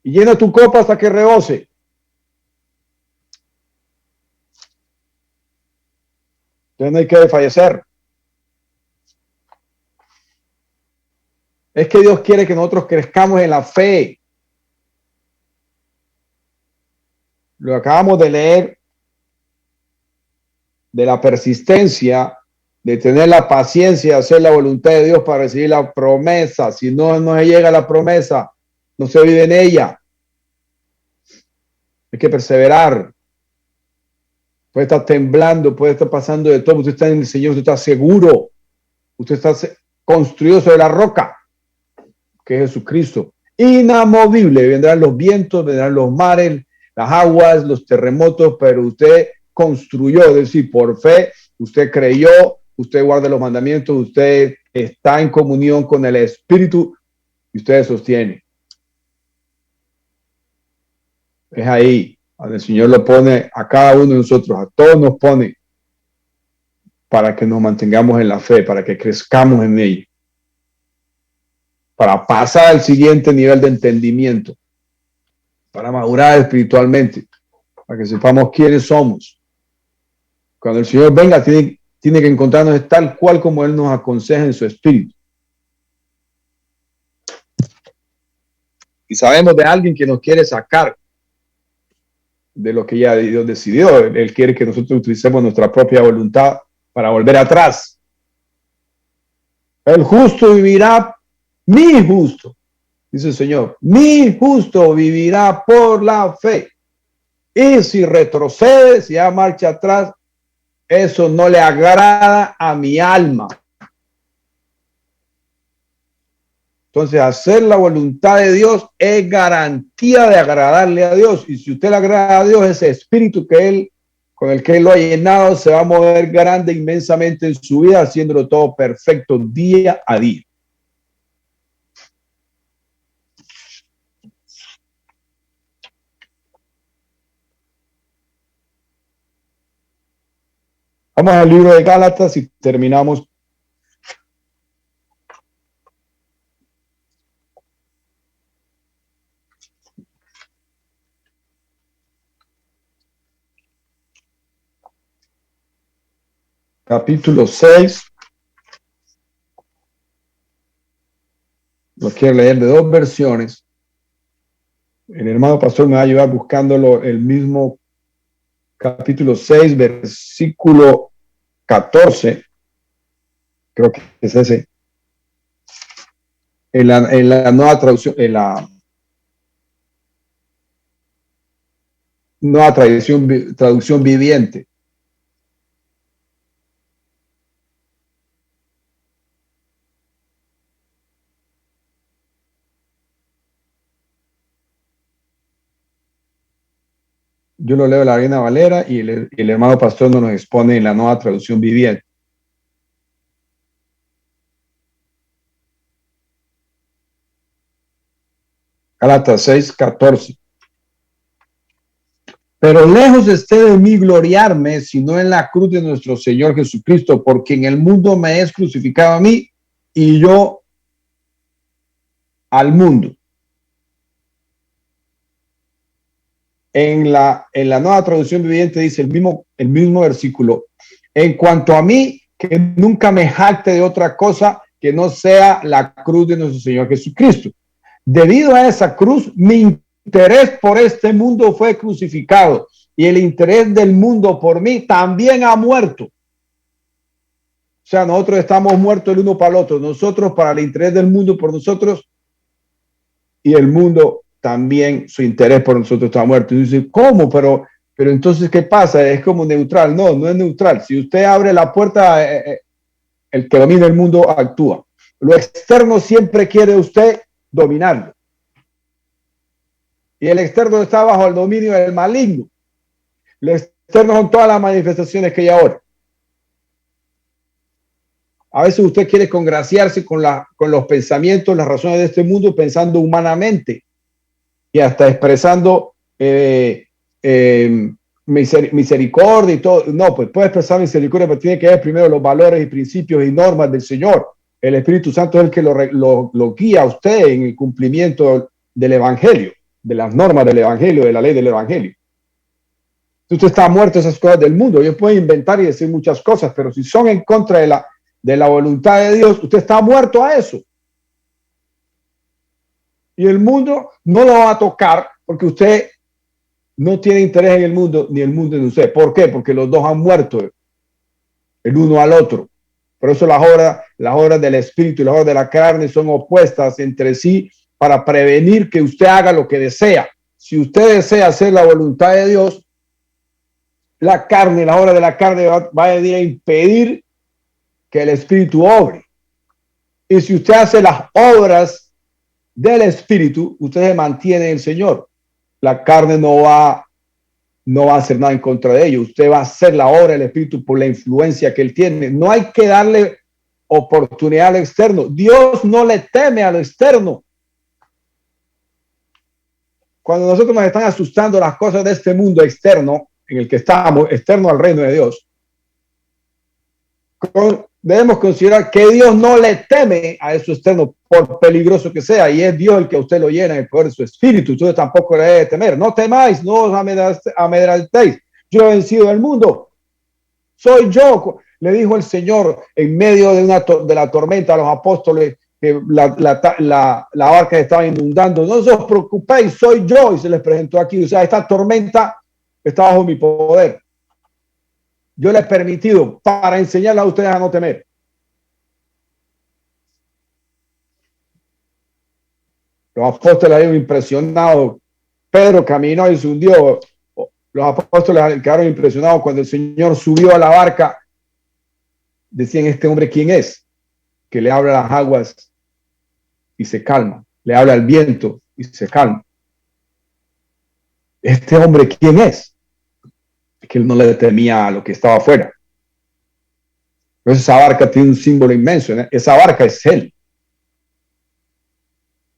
Y llena tu copa hasta que rebose. Entonces no hay que desfallecer. Es que Dios quiere que nosotros crezcamos en la fe. Lo acabamos de leer de la persistencia, de tener la paciencia, de hacer la voluntad de Dios para recibir la promesa. Si no, no se llega a la promesa, no se vive en ella. Hay que perseverar. Puede estar temblando, puede estar pasando de todo. Usted está en el Señor, usted está seguro. Usted está construido sobre la roca, que es Jesucristo. Inamovible. Vendrán los vientos, vendrán los mares, las aguas, los terremotos, pero usted construyó, es decir, por fe, usted creyó, usted guarda los mandamientos, usted está en comunión con el Espíritu y usted sostiene. Es ahí donde el Señor lo pone a cada uno de nosotros, a todos nos pone para que nos mantengamos en la fe, para que crezcamos en ella, para pasar al siguiente nivel de entendimiento, para madurar espiritualmente, para que sepamos quiénes somos. Cuando el Señor venga, tiene que encontrarnos tal cual como Él nos aconseja en su espíritu. Y sabemos de alguien que nos quiere sacar de lo que ya Dios decidió. Él quiere que nosotros utilicemos nuestra propia voluntad para volver atrás. El justo vivirá, mi justo, dice el Señor, mi justo vivirá por la fe. Y si retrocede, si ya marcha atrás, eso no le agrada a mi alma. Entonces, hacer la voluntad de Dios es garantía de agradarle a Dios. Y si usted le agrada a Dios, ese espíritu con el que Él lo ha llenado se va a mover grande, inmensamente en su vida, haciéndolo todo perfecto día a día. Vamos al libro de Gálatas y terminamos. Capítulo 6. Lo quiero leer de dos versiones. El hermano pastor me va a ayudar buscándolo, el mismo capítulo 6, versículo 14. Creo que es ese. En la nueva traducción, en la nueva traducción viviente. Yo lo leo en la Reina Valera y el hermano pastor nos expone en la nueva traducción viviente. Gálatas 6:14. Pero lejos esté de mí gloriarme, sino en la cruz de nuestro Señor Jesucristo, porque en el mundo me es crucificado a mí y yo al mundo. En la nueva traducción viviente dice el mismo versículo. En cuanto a mí, que nunca me jacte de otra cosa que no sea la cruz de nuestro Señor Jesucristo. Debido a esa cruz, mi interés por este mundo fue crucificado y el interés del mundo por mí también ha muerto. O sea, nosotros estamos muertos el uno para el otro, nosotros para el interés del mundo por nosotros y el mundo también su interés por nosotros está muerto. Y dice, ¿cómo? Pero entonces, ¿qué pasa? Es como neutral. No, no es neutral. Si usted abre la puerta, el que domina el mundo actúa. Lo externo siempre quiere usted dominarlo. Y el externo está bajo el dominio del maligno. Lo externo son todas las manifestaciones que hay ahora. A veces usted quiere congraciarse con los pensamientos, las razones de este mundo, pensando humanamente. y hasta expresando misericordia y todo. No, pues puede expresar misericordia, pero tiene que ver primero los valores y principios y normas del Señor. El Espíritu Santo es el que lo guía a usted en el cumplimiento del Evangelio, de las normas del Evangelio, de la ley del Evangelio. Usted está muerto a esas cosas del mundo. Ellos pueden inventar y decir muchas cosas, pero si son en contra de la voluntad de Dios, usted está muerto a eso. Y el mundo no lo va a tocar porque usted no tiene interés en el mundo ni el mundo en usted. ¿Por qué? Porque los dos han muerto el uno al otro. Por eso las obras del espíritu y las obras de la carne son opuestas entre sí para prevenir que usted haga lo que desea. Si usted desea hacer la voluntad de Dios, la carne, la obra de la carne va a venir a impedir que el espíritu obre. Y si usted hace las obras del espíritu, usted se mantiene en el Señor. La carne no va a hacer nada en contra de ello. Usted va a hacer la obra del espíritu por la influencia que él tiene. No hay que darle oportunidad al externo. Dios no le teme a lo externo. Cuando nosotros nos están asustando las cosas de este mundo externo, en el que estamos, externo al reino de Dios, debemos considerar que Dios no le teme a eso externo, por peligroso que sea, y es Dios el que a usted lo llena en el poder de su espíritu. Entonces tampoco le debe temer. No temáis, no os amedrentéis. Yo he vencido al mundo. Soy yo, le dijo el Señor en medio de la tormenta a los apóstoles, que la barca estaba inundando. No os preocupéis, soy yo. Y se les presentó aquí. O sea, esta tormenta está bajo mi poder. Yo le he permitido para enseñarle a ustedes a no temer. Los apóstoles habían impresionado. Pedro caminó y se hundió. Los apóstoles quedaron impresionados cuando el Señor subió a la barca. Decían, este hombre, ¿quién es? Que le habla a las aguas y se calma. Le habla al viento y se calma. Este hombre, ¿quién es? Que él no le temía a lo que estaba afuera. Entonces esa barca tiene un símbolo inmenso. Esa barca es él.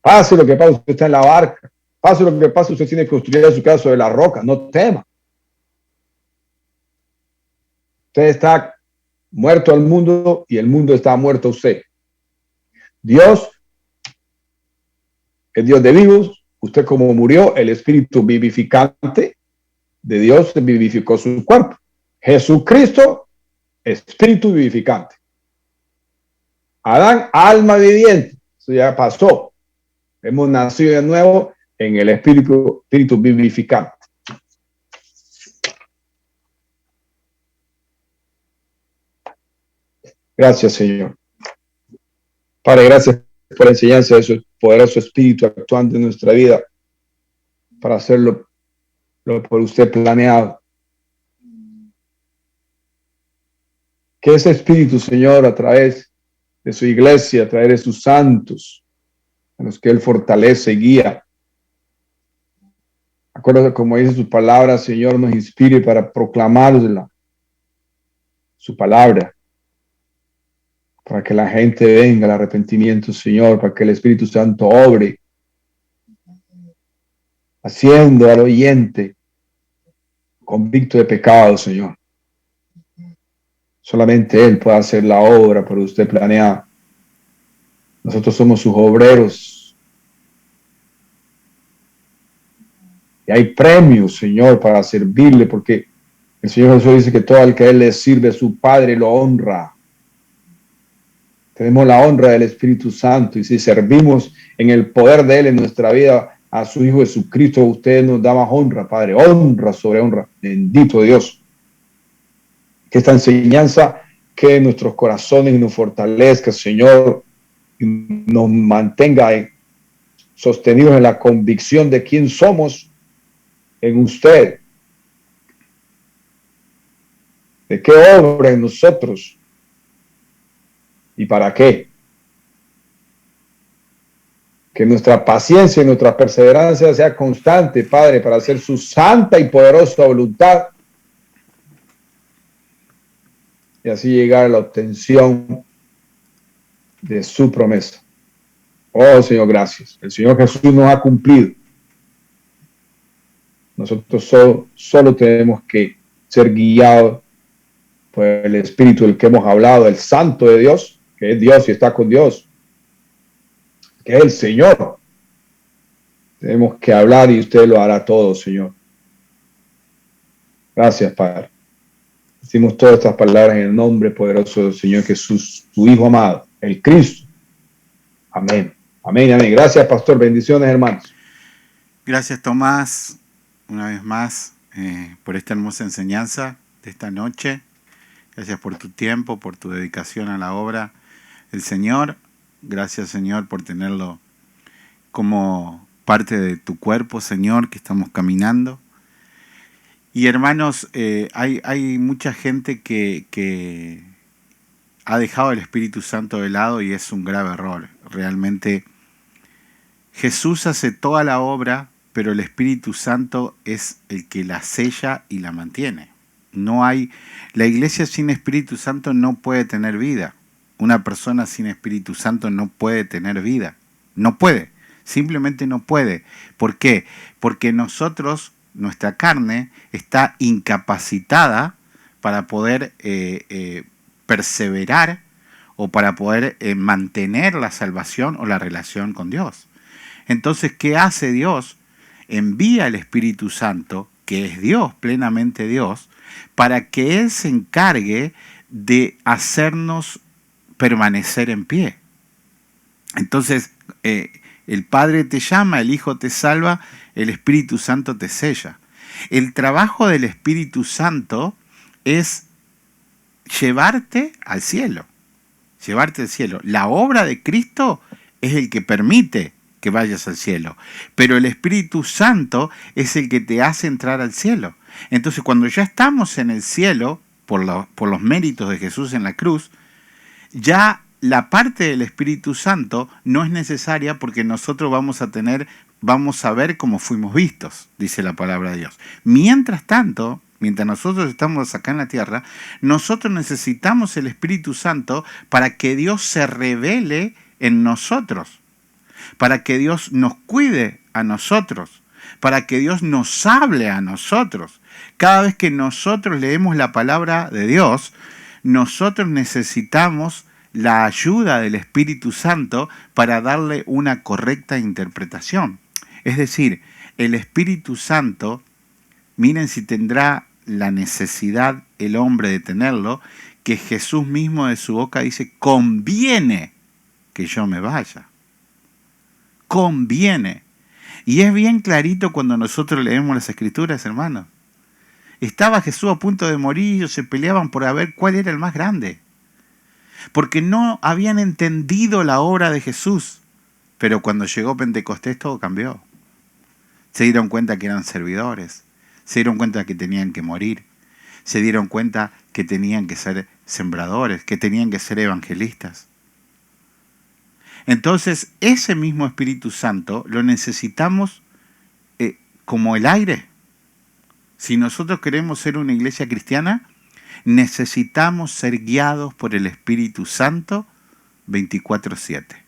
Pase lo que pase, usted está en la barca. Pase lo que pase, usted tiene que construir su casa sobre la roca. No tema. Usted está muerto al mundo y el mundo está muerto a usted. Dios es Dios de vivos. Usted como murió, el espíritu vivificante de Dios vivificó su cuerpo. Jesucristo, espíritu vivificante. Adán, alma viviente. Eso ya pasó. Hemos nacido de nuevo en el espíritu vivificante. Gracias, Señor. Padre, gracias por la enseñanza de su poderoso espíritu actuando en nuestra vida para hacerlo lo por usted planeado. Que ese espíritu, Señor, a través de su iglesia, a través de sus santos, a los que Él fortalece y guía, acuérdate como dice su palabra, Señor, nos inspire para proclamar su palabra, para que la gente venga al arrepentimiento, Señor, para que el Espíritu Santo obre, haciendo al oyente convicto de pecado, Señor. Solamente Él puede hacer la obra por usted planeada. Nosotros somos sus obreros. Y hay premios, Señor, para servirle, porque el Señor Jesús dice que todo el que a Él le sirve, su Padre lo honra. Tenemos la honra del Espíritu Santo, y si servimos en el poder de Él en nuestra vida a su Hijo Jesucristo, usted nos da más honra, Padre, honra sobre honra. Bendito Dios. Que esta enseñanza quede en nuestros corazones y nos fortalezca, Señor, y nos mantenga sostenidos en la convicción de quién somos en usted, de qué obra en nosotros y para qué. Que nuestra paciencia y nuestra perseverancia sea constante, Padre, para hacer su santa y poderosa voluntad y así llegar a la obtención de su promesa. Oh, Señor, gracias. El Señor Jesús nos ha cumplido. Nosotros solo tenemos que ser guiados por el Espíritu del que hemos hablado, el Santo de Dios, que es Dios y está con Dios, que es el Señor. Tenemos que hablar y usted lo hará todo, Señor. Gracias, Padre. Decimos todas estas palabras en el nombre poderoso del Señor Jesús, tu Hijo amado, el Cristo. Amén. Amén, amén. Gracias, pastor. Bendiciones, hermanos. Gracias, Tomás, una vez más, por esta hermosa enseñanza de esta noche. Gracias por tu tiempo, por tu dedicación a la obra del Señor. Gracias, Señor, por tenerlo como parte de tu cuerpo, Señor, que estamos caminando. Y hermanos, hay mucha gente que ha dejado el Espíritu Santo de lado y es un grave error. Realmente Jesús hace toda la obra, pero el Espíritu Santo es el que la sella y la mantiene. La iglesia sin Espíritu Santo no puede tener vida. Una persona sin Espíritu Santo no puede tener vida. No puede. Simplemente no puede. ¿Por qué? Porque nuestra carne está incapacitada para poder perseverar o para poder mantener la salvación o la relación con Dios. Entonces, ¿qué hace Dios? Envía al Espíritu Santo, que es Dios, plenamente Dios, para que Él se encargue de hacernos permanecer en pie. Entonces, el Padre te llama, el Hijo te salva, el Espíritu Santo te sella. El trabajo del Espíritu Santo es llevarte al cielo. Llevarte al cielo. La obra de Cristo es el que permite que vayas al cielo. Pero el Espíritu Santo es el que te hace entrar al cielo. Entonces, cuando ya estamos en el cielo, por los méritos de Jesús en la cruz, ya la parte del Espíritu Santo no es necesaria porque nosotros vamos a ver cómo fuimos vistos, dice la palabra de Dios. Mientras tanto, mientras nosotros estamos acá en la tierra, nosotros necesitamos el Espíritu Santo para que Dios se revele en nosotros, para que Dios nos cuide a nosotros, para que Dios nos hable a nosotros. Cada vez que nosotros leemos la palabra de Dios, nosotros necesitamos la ayuda del Espíritu Santo para darle una correcta interpretación. Es decir, el Espíritu Santo, miren si tendrá la necesidad el hombre de tenerlo, que Jesús mismo de su boca dice, conviene que yo me vaya. Conviene. Y es bien clarito cuando nosotros leemos las Escrituras, hermanos. Estaba Jesús a punto de morir y ellos se peleaban por ver cuál era el más grande. Porque no habían entendido la obra de Jesús. Pero cuando llegó Pentecostés todo cambió. Se dieron cuenta que eran servidores. Se dieron cuenta que tenían que morir. Se dieron cuenta que tenían que ser sembradores, que tenían que ser evangelistas. Entonces, ese mismo Espíritu Santo lo necesitamos como el aire. Si nosotros queremos ser una iglesia cristiana, necesitamos ser guiados por el Espíritu Santo 24/7.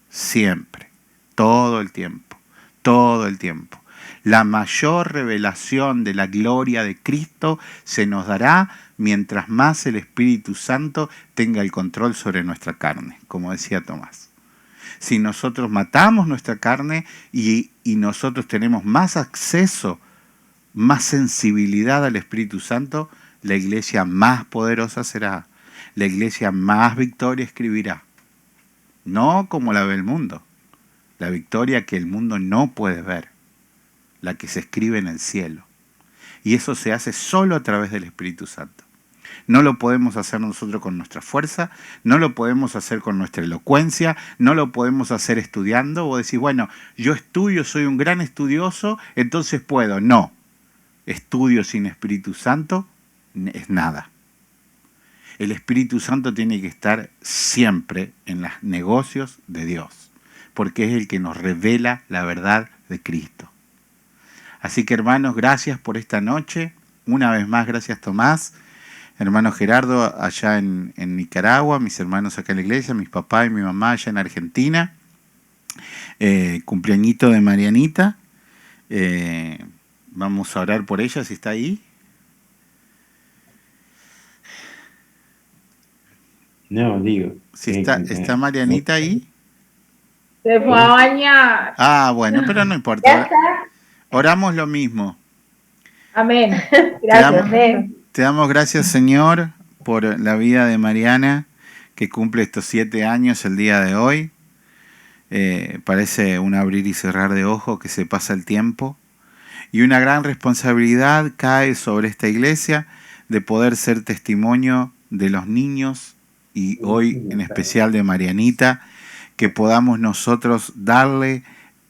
Siempre. Todo el tiempo. Todo el tiempo. La mayor revelación de la gloria de Cristo se nos dará mientras más el Espíritu Santo tenga el control sobre nuestra carne, como decía Tomás. Si nosotros matamos nuestra carne y nosotros tenemos más acceso, más sensibilidad al Espíritu Santo, la iglesia más poderosa será, la iglesia más victoria escribirá. No como la ve el mundo, la victoria que el mundo no puede ver, la que se escribe en el cielo. Y eso se hace solo a través del Espíritu Santo. No lo podemos hacer nosotros con nuestra fuerza, no lo podemos hacer con nuestra elocuencia, no lo podemos hacer estudiando o decir, bueno, yo estudio, soy un gran estudioso, entonces puedo. No, estudio sin Espíritu Santo es nada. El Espíritu Santo tiene que estar siempre en los negocios de Dios, porque es el que nos revela la verdad de Cristo. Así que hermanos, gracias por esta noche. Una vez más, gracias Tomás. Hermano Gerardo allá en Nicaragua, mis hermanos acá en la iglesia, mis papás y mi mamá allá en Argentina. Cumpleañito de Marianita. vamos a orar por ella si está ahí. No, digo. Si está Marianita ahí. Se fue a bañar. Ah, bueno, pero no importa. Oramos lo mismo. Amén. Gracias. Te damos gracias, Señor, por la vida de Mariana, que cumple estos 7 años el día de hoy. Parece un abrir y cerrar de ojos que se pasa el tiempo. Y una gran responsabilidad cae sobre esta iglesia de poder ser testimonio de los niños y hoy en especial de Marianita, que podamos nosotros darle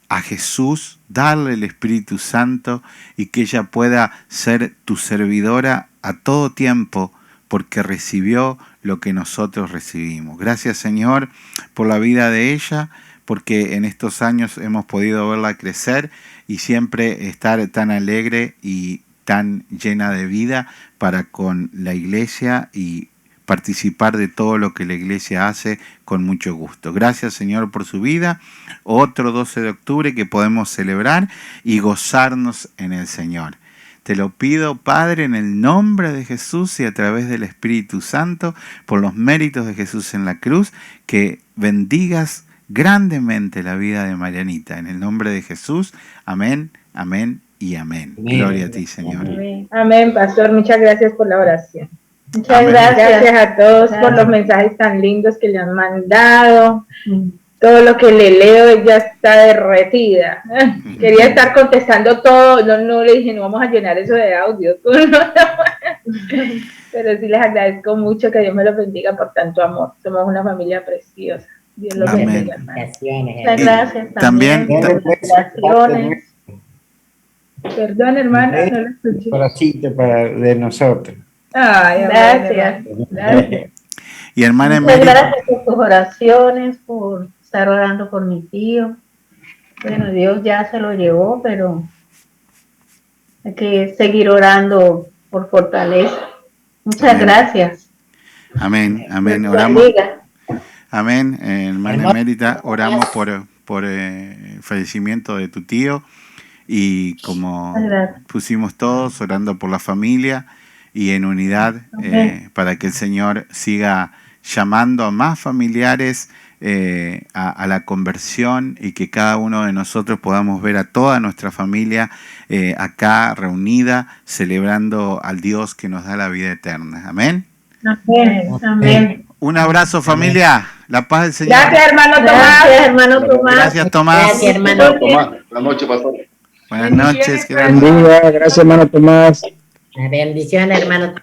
a Jesús, darle el Espíritu Santo y que ella pueda ser tu servidora a todo tiempo porque recibió lo que nosotros recibimos. Gracias, Señor, por la vida de ella, porque en estos años hemos podido verla crecer y siempre estar tan alegre y tan llena de vida para con la iglesia y participar de todo lo que la iglesia hace con mucho gusto. Gracias, Señor, por su vida. Otro 12 de octubre que podemos celebrar y gozarnos en el Señor. Te lo pido, Padre, en el nombre de Jesús y a través del Espíritu Santo, por los méritos de Jesús en la cruz, que bendigas grandemente la vida de Marianita. En el nombre de Jesús, amén, amén y amén. Gloria a ti, Señor. Amén, pastor. Muchas gracias por la oración. Muchas Amén. Gracias a todos por los mensajes tan lindos que le han mandado. Todo lo que le leo ya está derretida. Quería estar contestando todo. No le dije, no vamos a llenar eso de audio. Pero sí les agradezco mucho, que Dios me los bendiga por tanto amor. Somos una familia preciosa. Dios los Amén. bendiga, hermano. Muchas gracias También- Felicitaciones. Perdón, hermana, no lo escuché. Pedacito de nosotros. Ay, amén, Gracias. hermano. Gracias. Y hermana Muchas Emerita, gracias por tus oraciones, por estar orando por mi tío. Bueno, Dios ya se lo llevó, pero hay que seguir orando por fortaleza. Muchas Amén. gracias. amén, amén. Dios Oramos. bendiga. Amén, hermana Emérita, oramos por el fallecimiento de tu tío y como Gracias. pusimos todos orando por la familia y en unidad para que el Señor siga llamando a más familiares a la conversión y que cada uno de nosotros podamos ver a toda nuestra familia acá reunida celebrando al Dios que nos da la vida eterna. Amén. Amén. Amén. Un abrazo, familia. La paz del Señor. Gracias, hermano Tomás. Gracias, hermano Tomás. Gracias, Tomás. Gracias, hermano Tomás, buenas noches, pastor. Buenas noches. Bendiciones, Gracias. Gracias, hermano Tomás. Bendiciones, hermano